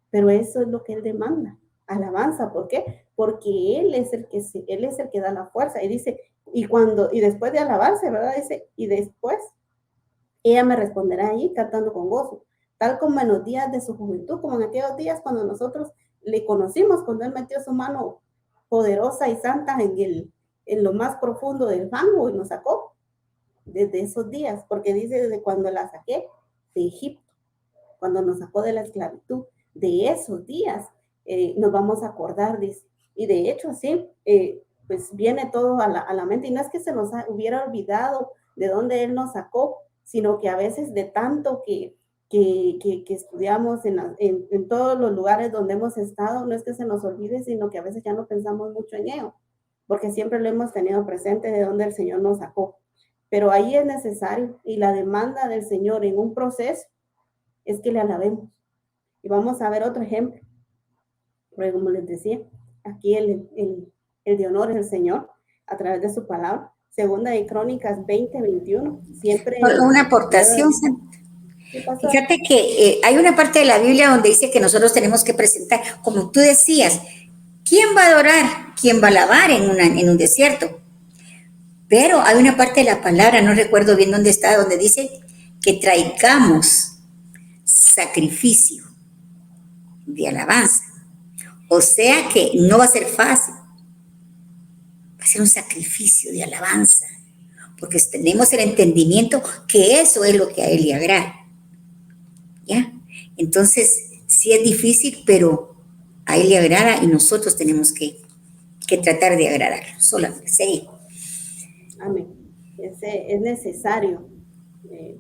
[SPEAKER 3] Pero eso es lo que Él demanda, alabanza. ¿Por qué? Porque Él es el que da la fuerza. Y dice, y después de alabarse, ¿verdad? Dice, y después ella me responderá allí cantando con gozo, tal como en los días de su juventud, como en aquellos días cuando nosotros le conocimos, cuando Él metió su mano poderosa y santa en lo más profundo del fango y nos sacó desde esos días, porque dice desde cuando la saqué de Egipto, cuando nos sacó de la esclavitud, de esos días nos vamos a acordar, dice. Y de hecho, sí, pues viene todo a la mente, y no es que se nos hubiera olvidado de dónde Él nos sacó, sino que a veces de tanto que estudiamos en todos los lugares donde hemos estado, no es que se nos olvide, sino que a veces ya no pensamos mucho en ello, porque siempre lo hemos tenido presente de dónde el Señor nos sacó. Pero ahí es necesario, y la demanda del Señor en un proceso es que le alabemos. Y vamos a ver otro ejemplo, porque como les decía, aquí el de honor es el Señor, a través de su palabra. Segunda de Crónicas 20:21, siempre...
[SPEAKER 2] Una aportación. Fíjate que hay una parte de la Biblia donde dice que nosotros tenemos que presentar, como tú decías, ¿quién va a adorar? ¿Quién va a alabar en un desierto? Pero hay una parte de la palabra, no recuerdo bien dónde está, donde dice que traigamos sacrificio de alabanza. O sea que no va a ser fácil, va a ser un sacrificio de alabanza, porque tenemos el entendimiento que eso es lo que a Él le agrada. ¿Ya? Entonces, sí es difícil, pero a Él le agrada y nosotros tenemos que tratar de agradarlo. Solamente, seguimos.
[SPEAKER 3] Amén. Es necesario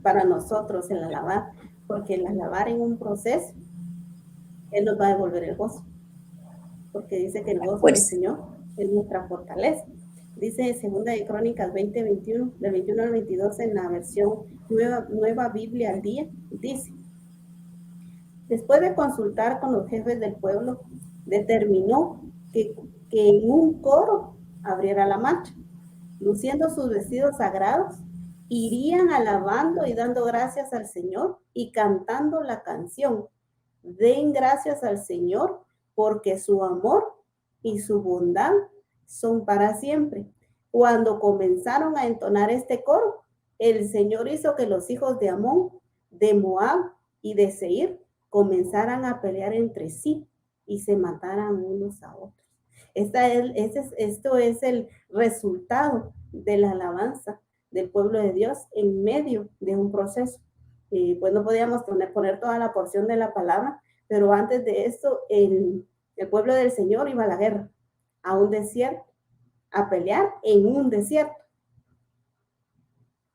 [SPEAKER 3] para nosotros el alabar, porque el alabar en un proceso, Él nos va a devolver el gozo, porque dice que el gozo del Señor es nuestra fortaleza. Dice segunda de Crónicas 20:21, del 21 al 22 en la versión nueva Biblia al día, dice: después de consultar con los jefes del pueblo, determinó que en un coro abriera la marcha. Luciendo sus vestidos sagrados, irían alabando y dando gracias al Señor y cantando la canción: den gracias al Señor porque su amor y su bondad son para siempre. Cuando comenzaron a entonar este coro, el Señor hizo que los hijos de Amón, de Moab y de Seir comenzaran a pelear entre sí y se mataran unos a otros. Esto es el resultado de la alabanza del pueblo de Dios en medio de un proceso. Pues no podíamos poner toda la porción de la palabra, pero antes de esto, el pueblo del Señor iba a la guerra, a un desierto, a pelear en un desierto.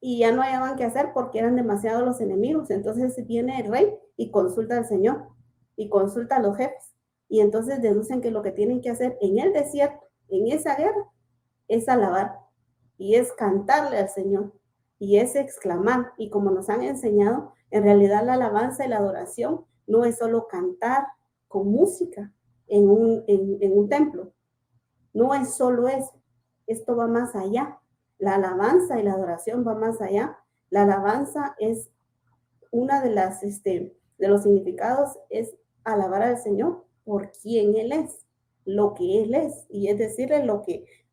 [SPEAKER 3] Y ya no hallaban qué hacer porque eran demasiados los enemigos. Entonces viene el rey y consulta al Señor y consulta a los jefes. Y entonces deducen que lo que tienen que hacer en el desierto, en esa guerra, es alabar y es cantarle al Señor y es exclamar. Y como nos han enseñado, en realidad la alabanza y la adoración no es solo cantar con música en un templo. No es solo eso. Esto va más allá. La alabanza y la adoración va más allá. La alabanza es una de los significados, es alabar al Señor por quien Él es, lo que Él es, y es decirle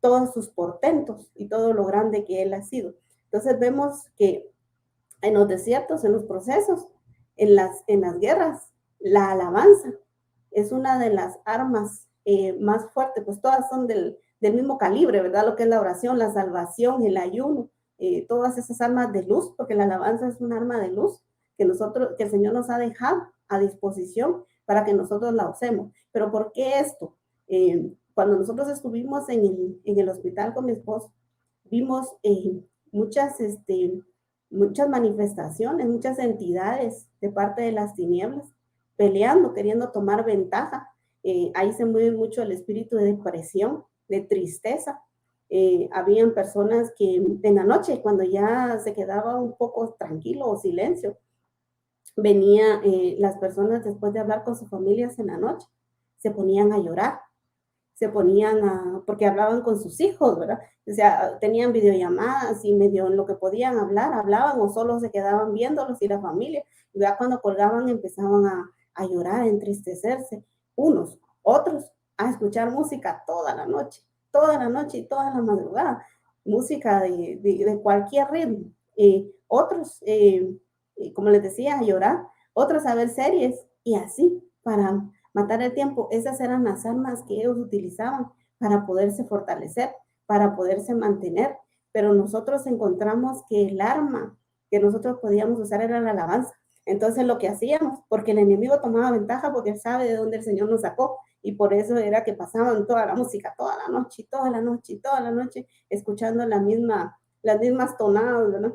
[SPEAKER 3] todos sus portentos y todo lo grande que Él ha sido. Entonces vemos que en los desiertos, en los procesos, en las guerras, la alabanza es una de las armas más fuertes, pues todas son del mismo calibre, ¿verdad? Lo que es la oración, la salvación, el ayuno, todas esas armas de luz, porque la alabanza es un arma de luz que el Señor nos ha dejado a disposición para que nosotros la usemos. Pero ¿por qué esto? Cuando nosotros estuvimos en el hospital con mi esposo, vimos muchas manifestaciones, muchas entidades de parte de las tinieblas, peleando, queriendo tomar ventaja. Ahí se mueve mucho el espíritu de depresión, de tristeza. Habían personas que en la noche, cuando ya se quedaba un poco tranquilo o silencio, venía las personas después de hablar con sus familias en la noche, se ponían a llorar, porque hablaban con sus hijos, ¿verdad? O sea, tenían videollamadas y medio en lo que podían hablar, hablaban o solo se quedaban viéndolos y la familia. Y ya cuando colgaban empezaban a llorar, a entristecerse, unos, otros a escuchar música toda la noche y toda la madrugada, música de cualquier ritmo. Otros, como les decía, a llorar, otros a ver series y así, para matar el tiempo. Esas eran las armas que ellos utilizaban para poderse fortalecer, para poderse mantener. Pero nosotros encontramos que el arma que nosotros podíamos usar era la alabanza. Entonces lo que hacíamos, porque el enemigo tomaba ventaja porque él sabe de dónde el Señor nos sacó, y por eso era que pasaban toda la música, toda la noche, toda la noche, toda la noche, escuchando las mismas tonadas, ¿verdad?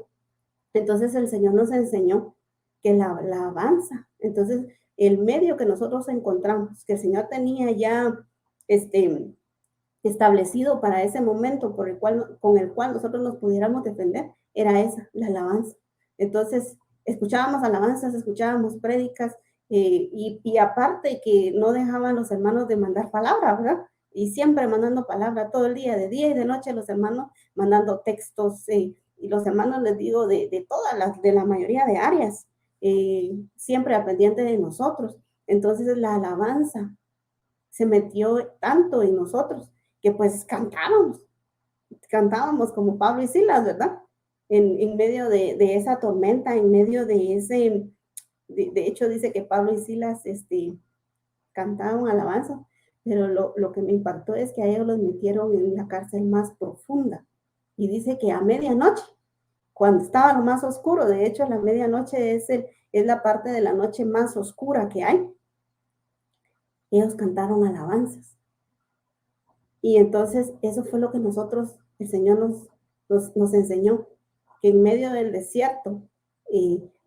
[SPEAKER 3] Entonces el Señor nos enseñó que la alabanza, entonces el medio que nosotros encontramos, que el Señor tenía ya establecido para ese momento con el cual nosotros nos pudiéramos defender, era esa, la alabanza. Entonces, escuchábamos alabanzas, escuchábamos prédicas, y aparte que no dejaban los hermanos de mandar palabra, ¿verdad? Y siempre mandando palabra todo el día, de día y de noche, los hermanos mandando textos, y los hermanos, les digo, de la mayoría de áreas, siempre al pendiente de nosotros. Entonces, la alabanza se metió tanto en nosotros que pues cantábamos como Pablo y Silas, ¿verdad? En medio de esa tormenta, en medio de ese, de hecho dice que Pablo y Silas cantaban alabanza, pero lo que me impactó es que a ellos los metieron en la cárcel más profunda, y dice que a medianoche, cuando estaba lo más oscuro, de hecho la medianoche es la parte de la noche más oscura que hay, ellos cantaron alabanzas. Y entonces eso fue lo que el Señor nos enseñó, que en medio del desierto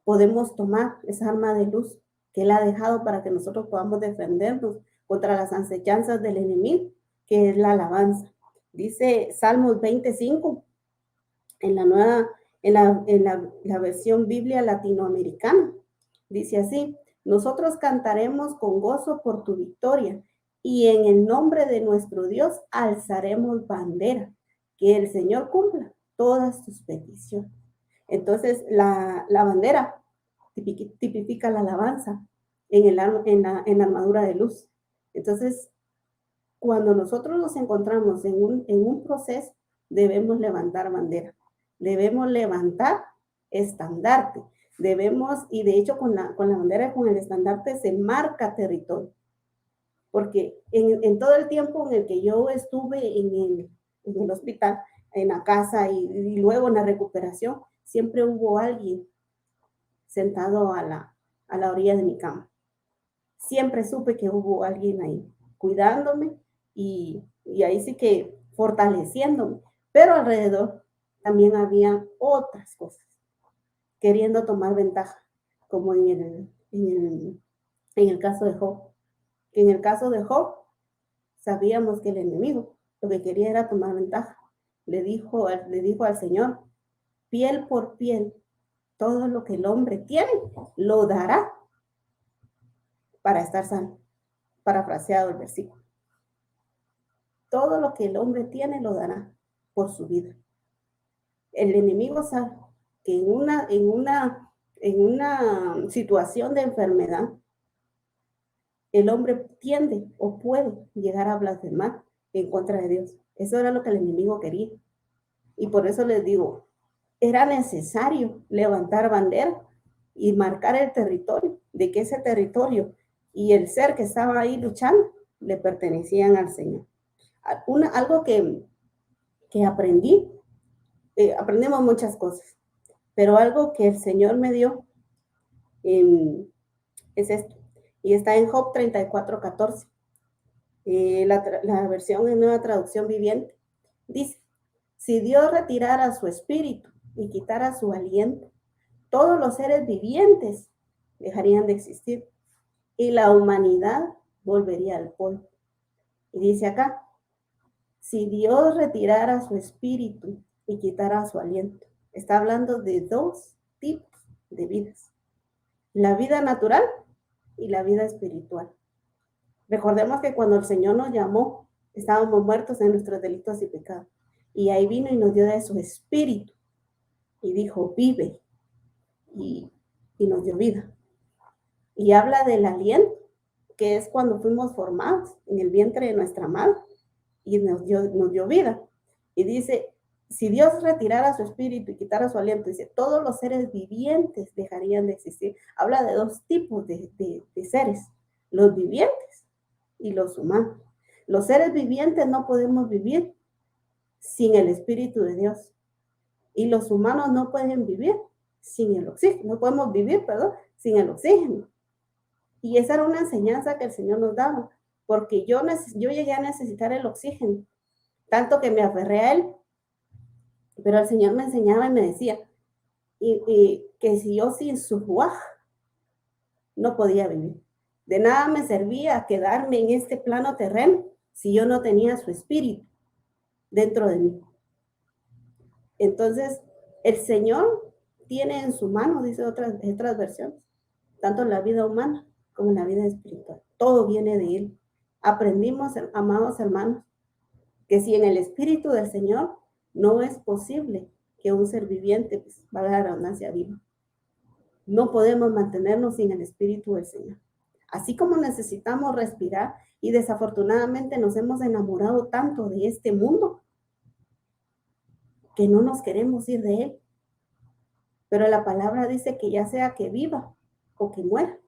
[SPEAKER 3] podemos tomar esa arma de luz que Él ha dejado para que nosotros podamos defendernos contra las acechanzas del enemigo, que es la alabanza. Dice Salmos 25, en la versión Biblia latinoamericana, dice así: nosotros cantaremos con gozo por tu victoria, y en el nombre de nuestro Dios alzaremos bandera, que el Señor cumpla todas tus peticiones. Entonces, la bandera tipifica la alabanza en la armadura de luz. Entonces, cuando nosotros nos encontramos en un proceso, debemos levantar bandera, debemos levantar estandarte, y de hecho con la bandera, con el estandarte se marca territorio. Porque en todo el tiempo en el que yo estuve en el hospital, en la casa y luego en la recuperación, siempre hubo alguien sentado a la orilla de mi cama. Siempre supe que hubo alguien ahí cuidándome y ahí sí que fortaleciéndome. Pero alrededor también había otras cosas queriendo tomar ventaja, como en el caso de Job. En el caso de Job, sabíamos que el enemigo lo que quería era tomar ventaja. Le dijo al Señor: piel por piel, todo lo que el hombre tiene, lo dará para estar sano. Parafraseado el versículo. Todo lo que el hombre tiene, lo dará por su vida. El enemigo sabe que en una situación de enfermedad, el hombre tiende o puede llegar a blasfemar en contra de Dios. Eso era lo que el enemigo quería. Y por eso les digo, era necesario levantar bandera y marcar el territorio, de que ese territorio y el ser que estaba ahí luchando le pertenecían al Señor. Algo que aprendí, aprendemos muchas cosas, pero algo que el Señor me dio es esto. Y está en Job 34:14. La versión en Nueva Traducción Viviente dice: si Dios retirara su espíritu y quitara su aliento, todos los seres vivientes dejarían de existir y la humanidad volvería al polvo. Y dice acá: si Dios retirara su espíritu y quitara su aliento. Está hablando de dos tipos de vidas: la vida natural y la vida espiritual. Recordemos que cuando el Señor nos llamó, estábamos muertos en nuestros delitos y pecados. Y ahí vino y nos dio de su espíritu. Y dijo: vive. Y nos dio vida. Y habla del aliento, que es cuando fuimos formados en el vientre de nuestra madre. Y nos dio vida. Y dice: si Dios retirara su espíritu y quitara su aliento, dice, todos los seres vivientes dejarían de existir. Habla de dos tipos de seres: los vivientes y los humanos. Los seres vivientes no podemos vivir sin el Espíritu de Dios. Y los humanos no pueden vivir sin el oxígeno. No podemos vivir, perdón, sin el oxígeno. Y esa era una enseñanza que el Señor nos daba, porque yo llegué a necesitar el oxígeno, tanto que me aferré a Él. Pero el Señor me enseñaba y me decía y que si yo sin su ruaj no podía vivir. De nada me servía quedarme en este plano terreno si yo no tenía su espíritu dentro de mí. Entonces, el Señor tiene en su mano, dice otras versiones, tanto en la vida humana como en la vida espiritual. Todo viene de Él. Aprendimos, amados hermanos, que si en el Espíritu del Señor no es posible que un ser viviente, pues, valga la redundancia, viva. No podemos mantenernos sin el Espíritu del Señor. Así como necesitamos respirar y desafortunadamente nos hemos enamorado tanto de este mundo que no nos queremos ir de él. Pero la palabra dice que ya sea que viva o que muera,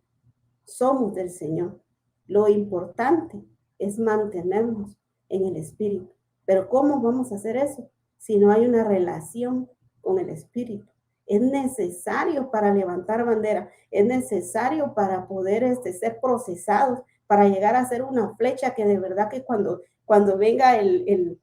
[SPEAKER 3] somos del Señor. Lo importante es mantenernos en el Espíritu. Pero ¿cómo vamos a hacer eso si no hay una relación con el Espíritu? Es necesario para levantar bandera, es necesario para poder ser procesados, para llegar a ser una flecha que de verdad que cuando venga el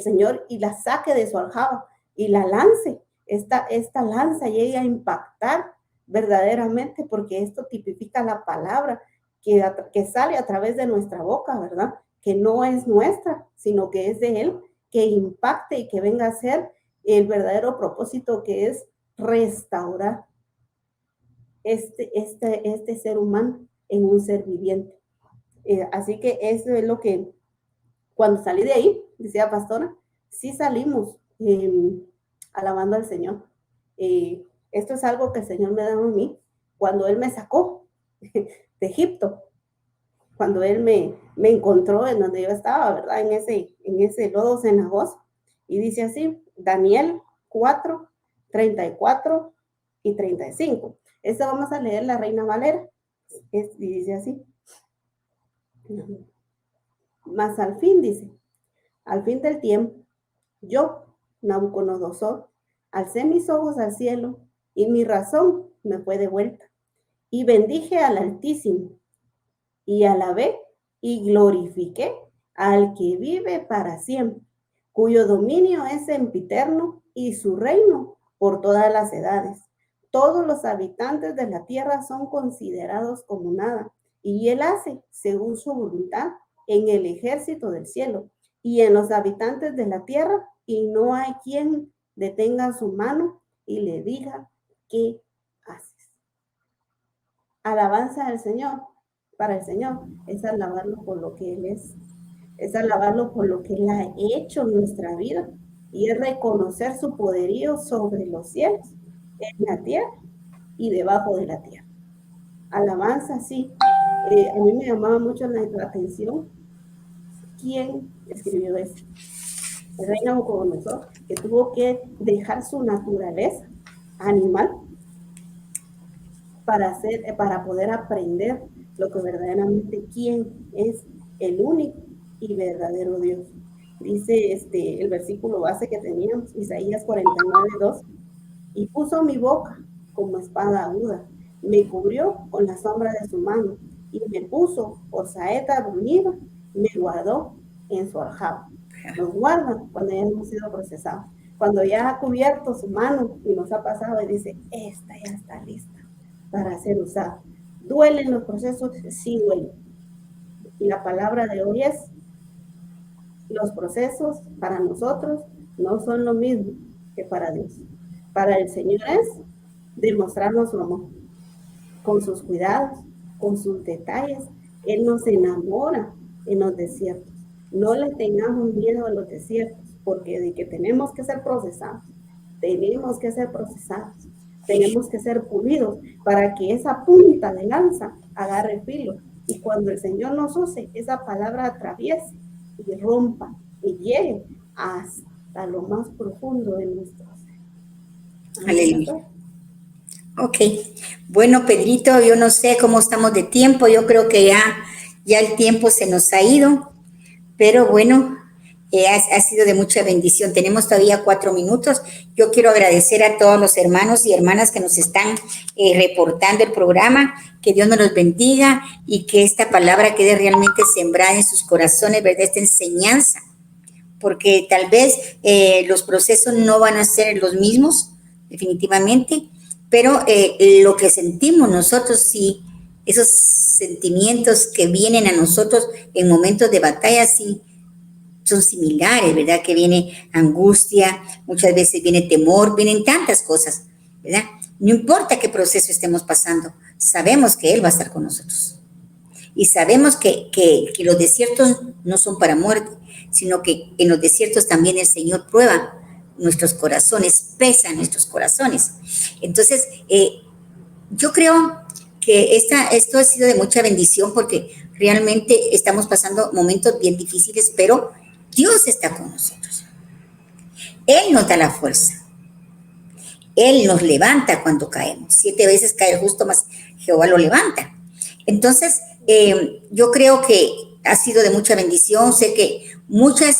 [SPEAKER 3] Señor y la saque de su aljaba y la lance, esta lanza llegue a impactar verdaderamente, porque esto tipifica la palabra que sale a través de nuestra boca, ¿verdad? Que no es nuestra, sino que es de Él, que impacte y que venga a ser el verdadero propósito, que es restaurar este ser humano en un ser viviente. Así que eso es lo que, cuando salí de ahí, decía pastora, sí salimos alabando al Señor. Esto es algo que el Señor me da a mí cuando Él me sacó de Egipto, cuando Él me encontró en donde yo estaba, ¿verdad? En ese lodo cenagoso. Y dice así, Daniel 4, 34 y 35. Esta vamos a leer la Reina Valera. Y dice así. Mas al fin, dice, al fin del tiempo, yo, Nabucodonosor, alcé mis ojos al cielo y mi razón me fue devuelta. Y bendije al Altísimo y alabé y glorifiqué al que vive para siempre, cuyo dominio es sempiterno y su reino por todas las edades. Todos los habitantes de la tierra son considerados como nada, y él hace según su voluntad en el ejército del cielo y en los habitantes de la tierra, y no hay quien detenga su mano y le diga, ¿qué haces? Alabanza al Señor, para el Señor, es alabarlo por lo que Él es alabarlo por lo que Él ha hecho en nuestra vida, y es reconocer su poderío sobre los cielos, en la tierra y debajo de la tierra. Alabanza, sí. A mí me llamaba mucho la atención quién escribió eso. El rey Nabucodonosor, que tuvo que dejar su naturaleza animal para poder aprender lo que verdaderamente quién es el único y verdadero Dios. Dice el versículo base que teníamos, Isaías 49:2, y puso mi boca como espada aguda, me cubrió con la sombra de su mano, y me puso por saeta bruñida, me guardó en su aljaba. Nos guarda cuando ya hemos sido procesados, cuando ya ha cubierto su mano y nos ha pasado y dice, esta ya está lista para ser usada. ¿Duelen los procesos? Sí duelen. Y la palabra de hoy es, los procesos para nosotros no son lo mismo que para Dios. Para el Señor es demostrarnos su amor, con sus cuidados, con sus detalles. Él nos enamora en los desiertos. No le tengamos miedo a los desiertos, porque de que tenemos que ser procesados, tenemos que ser pulidos para que esa punta de lanza agarre filo. Y cuando el Señor nos use, esa palabra atraviese y rompa y llegue hasta lo más profundo de nuestro ser.
[SPEAKER 2] Aleluya. Ok. Bueno, Pedrito, yo no sé cómo estamos de tiempo. Yo creo que ya el tiempo se nos ha ido. Pero bueno, ha sido de mucha bendición. Tenemos todavía 4 minutos. Yo quiero agradecer a todos los hermanos y hermanas que nos están reportando el programa. Que Dios nos los bendiga y que esta palabra quede realmente sembrada en sus corazones, ¿verdad? Esta enseñanza. Porque tal vez los procesos no van a ser los mismos, definitivamente, pero lo que sentimos nosotros, sí, esos sentimientos que vienen a nosotros en momentos de batalla, sí, son similares, ¿verdad? Que viene angustia, muchas veces viene temor, vienen tantas cosas, ¿verdad? No importa qué proceso estemos pasando, sabemos que Él va a estar con nosotros. Y sabemos que los desiertos no son para muerte, sino que en los desiertos también el Señor prueba nuestros corazones, pesa nuestros corazones. Entonces, yo creo que esto ha sido de mucha bendición porque realmente estamos pasando momentos bien difíciles, pero Dios está con nosotros. Él nos da la fuerza. Él nos levanta cuando caemos. 7 veces cae el justo, más Jehová lo levanta. Entonces, yo creo que ha sido de mucha bendición. Sé que muchos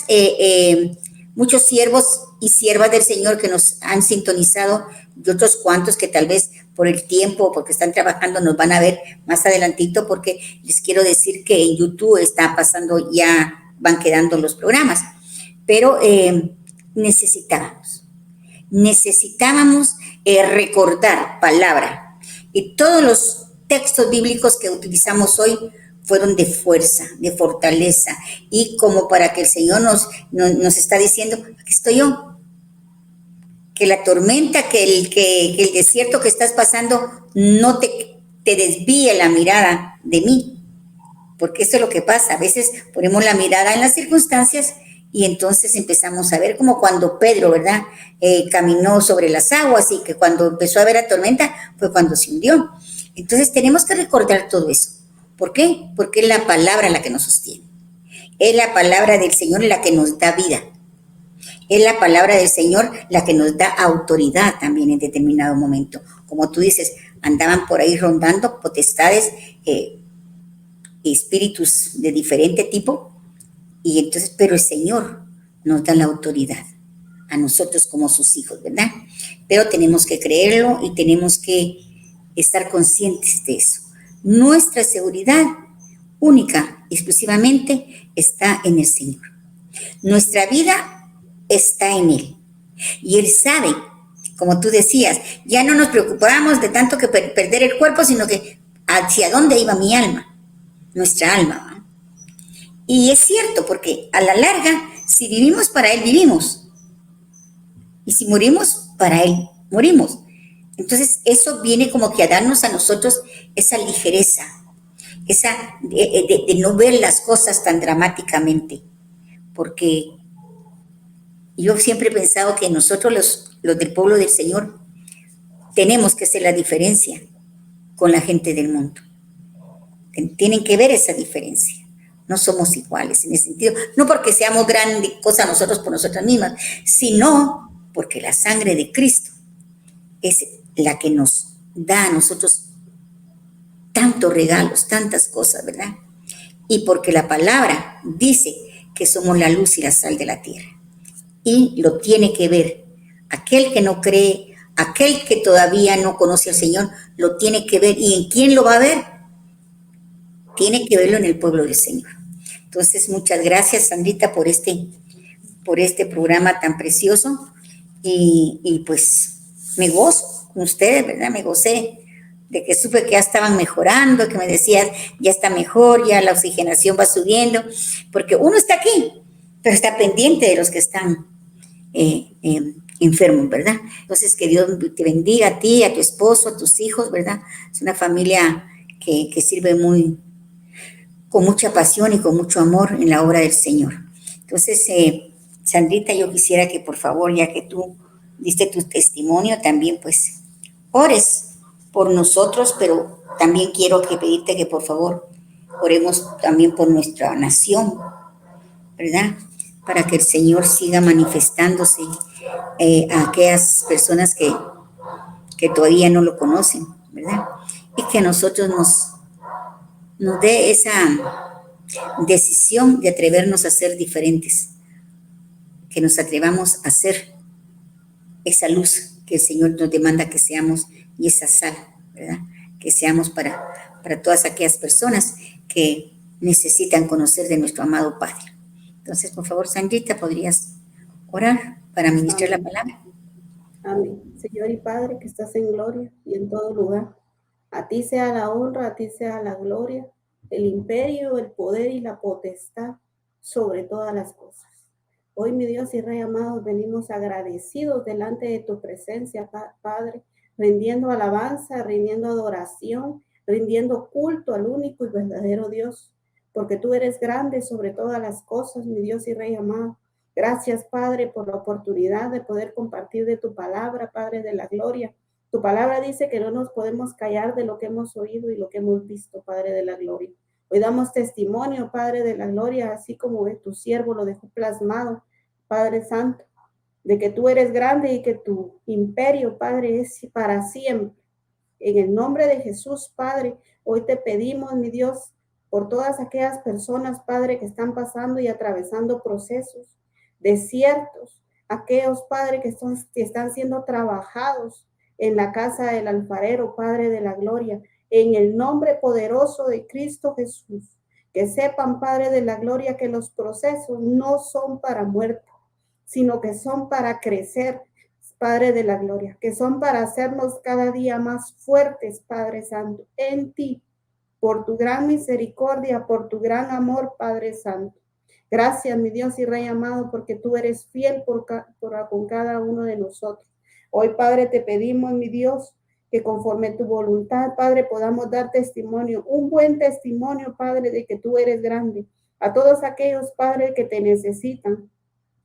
[SPEAKER 2] siervos y siervas del Señor que nos han sintonizado y otros cuantos que tal vez por el tiempo, porque están trabajando, nos van a ver más adelantito, porque les quiero decir que en YouTube está pasando, ya van quedando los programas. Pero necesitábamos recordar palabra. Y todos los textos bíblicos que utilizamos hoy fueron de fuerza, de fortaleza, y como para que el Señor nos está diciendo, aquí estoy yo, que la tormenta, que el desierto que estás pasando no te desvíe la mirada de mí, porque eso es lo que pasa, a veces ponemos la mirada en las circunstancias y entonces empezamos a ver, como cuando Pedro, ¿verdad? Caminó sobre las aguas, y que cuando empezó a ver la tormenta fue cuando se hundió. Entonces tenemos que recordar todo eso. ¿Por qué? Porque es la palabra la que nos sostiene. Es la palabra del Señor la que nos da vida. Es la palabra del Señor la que nos da autoridad también en determinado momento. Como tú dices, andaban por ahí rondando potestades, espíritus de diferente tipo, y entonces, pero el Señor nos da la autoridad a nosotros como sus hijos, ¿verdad? Pero tenemos que creerlo y tenemos que estar conscientes de eso. Nuestra seguridad única, exclusivamente, está en el Señor. Nuestra vida está en Él. Y Él sabe, como tú decías, ya no nos preocupábamos de tanto que perder el cuerpo, sino que hacia dónde iba mi alma, nuestra alma, ¿no? Y es cierto, porque a la larga, si vivimos para Él, vivimos. Y si morimos, para Él, morimos. Entonces, eso viene como que a darnos a nosotros esa ligereza, esa de no ver las cosas tan dramáticamente. Porque yo siempre he pensado que nosotros, los del pueblo del Señor, tenemos que hacer la diferencia con la gente del mundo. Tienen que ver esa diferencia. No somos iguales en ese sentido. No porque seamos gran cosa nosotros por nosotras mismas, sino porque la sangre de Cristo es la que nos da a nosotros tantos regalos, tantas cosas, ¿verdad? Y porque la palabra dice que somos la luz y la sal de la tierra. Y lo tiene que ver aquel que no cree, aquel que todavía no conoce al Señor, lo tiene que ver. ¿Y en quién lo va a ver? Tiene que verlo en el pueblo del Señor. Entonces, muchas gracias, Sandrita, por este programa tan precioso. Y pues me gozo con ustedes, ¿verdad? Me gocé de que supe que ya estaban mejorando, que me decías, ya está mejor, ya la oxigenación va subiendo, porque uno está aquí, pero está pendiente de los que están enfermos, ¿verdad? Entonces, que Dios te bendiga a ti, a tu esposo, a tus hijos, ¿verdad? Es una familia que sirve con mucha pasión y con mucho amor en la obra del Señor. Entonces, Sandrita, yo quisiera que por favor, ya que tú diste tu testimonio, también pues ores por nosotros, pero también quiero pedirte que por favor oremos también por nuestra nación, ¿verdad? Para que el Señor siga manifestándose a aquellas personas que todavía no lo conocen, ¿verdad? Y que a nosotros nos dé decisión de atrevernos a ser diferentes, que nos atrevamos a ser esa luz que el Señor nos demanda que seamos y esa sal, ¿verdad? Que seamos para todas aquellas personas que necesitan conocer de nuestro amado Padre. Entonces, por favor, Sandrita, ¿podrías orar para ministrar la palabra?
[SPEAKER 3] Amén. Señor y Padre, que estás en gloria y en todo lugar. A ti sea la honra, a ti sea la gloria, el imperio, el poder y la potestad sobre todas las cosas. Hoy, mi Dios y Rey amado, venimos agradecidos delante de tu presencia, Padre, rindiendo alabanza, rindiendo adoración, rindiendo culto al único y verdadero Dios, porque tú eres grande sobre todas las cosas, mi Dios y Rey amado. Gracias, Padre, por la oportunidad de poder compartir de tu palabra, Padre de la gloria. Tu palabra dice que no nos podemos callar de lo que hemos oído y lo que hemos visto, Padre de la gloria. Hoy damos testimonio, Padre de la gloria, así como de tu siervo lo dejó plasmado, Padre Santo, de que tú eres grande y que tu imperio, Padre, es para siempre. En el nombre de Jesús, Padre, hoy te pedimos, mi Dios, por todas aquellas personas, Padre, que están pasando y atravesando procesos, desiertos, aquellos, Padre, que están siendo trabajados en la casa del alfarero, Padre de la gloria, en el nombre poderoso de Cristo Jesús. Que sepan, Padre de la gloria, que los procesos no son para muerte, sino que son para crecer, Padre de la gloria, que son para hacernos cada día más fuertes, Padre Santo, en ti, por tu gran misericordia, por tu gran amor, Padre Santo. Gracias, mi Dios y Rey amado, porque tú eres fiel con cada uno de nosotros. Hoy, Padre, te pedimos, mi Dios, que conforme tu voluntad, Padre, podamos dar testimonio, un buen testimonio, Padre, de que tú eres grande. A todos aquellos, Padre, que te necesitan,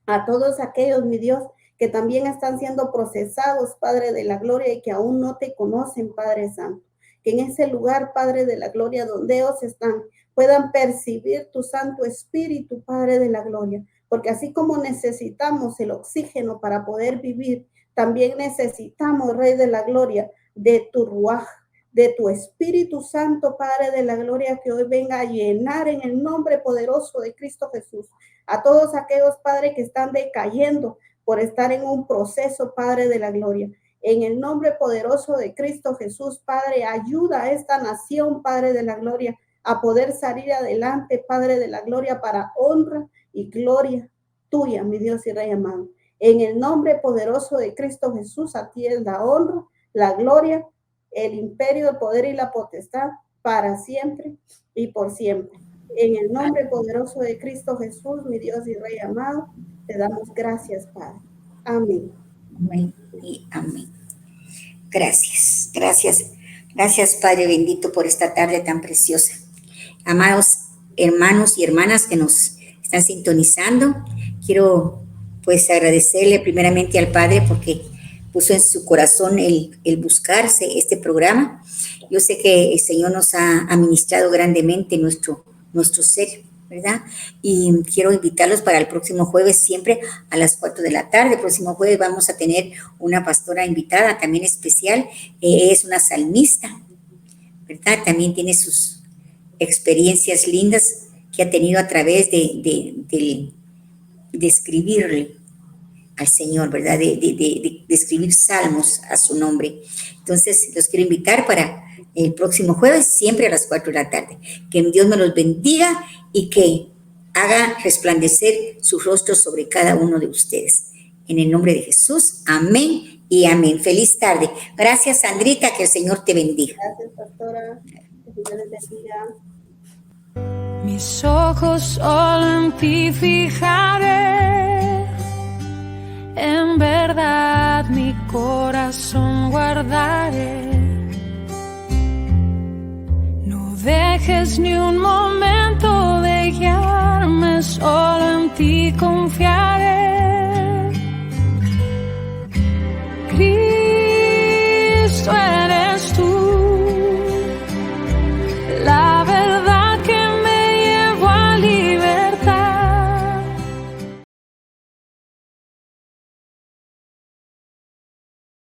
[SPEAKER 3] a todos aquellos, mi Dios, que también están siendo procesados, Padre de la gloria, y que aún no te conocen, Padre Santo. Que en ese lugar, Padre de la gloria, donde ellos están, puedan percibir tu Santo Espíritu, Padre de la gloria. Porque así como necesitamos el oxígeno para poder vivir, también necesitamos, Rey de la gloria, de tu ruaj, de tu Espíritu Santo, Padre de la gloria, que hoy venga a llenar en el nombre poderoso de Cristo Jesús a todos aquellos, Padre, que están decayendo por estar en un proceso, Padre de la gloria. En el nombre poderoso de Cristo Jesús, Padre, ayuda a esta nación, Padre de la gloria, a poder salir adelante, Padre de la gloria, para honra y gloria tuya, mi Dios y Rey amado. En el nombre poderoso de Cristo Jesús, a ti es la honra, la gloria, el imperio, el poder y la potestad para siempre y por siempre. En el nombre poderoso de Cristo Jesús, mi Dios y Rey amado, te damos gracias, Padre. Amén.
[SPEAKER 2] Amén y amén. Gracias, gracias, gracias, Padre bendito, por esta tarde tan preciosa. Amados hermanos y hermanas que nos están sintonizando, quiero pues agradecerle primeramente al Padre porque puso en su corazón el buscarse este programa. Yo sé que el Señor nos ha ministrado grandemente nuestro ser, ¿verdad? Y quiero invitarlos para el próximo jueves, siempre a las 4 de la tarde. El próximo jueves vamos a tener una pastora invitada también especial. Es una salmista, ¿verdad? También tiene sus experiencias lindas que ha tenido a través de escribirle al Señor, ¿verdad? De escribir salmos a su nombre. Entonces, los quiero invitar para el próximo jueves, siempre a las 4 de la tarde. Que Dios me los bendiga y que haga resplandecer su rostro sobre cada uno de ustedes. En el nombre de Jesús, amén y amén. Feliz tarde. Gracias, Sandrita, que el Señor te bendiga.
[SPEAKER 3] Gracias, pastora. Que Dios les bendiga.
[SPEAKER 1] Mis ojos solo en ti fijaré, en verdad mi corazón guardaré. No dejes ni un momento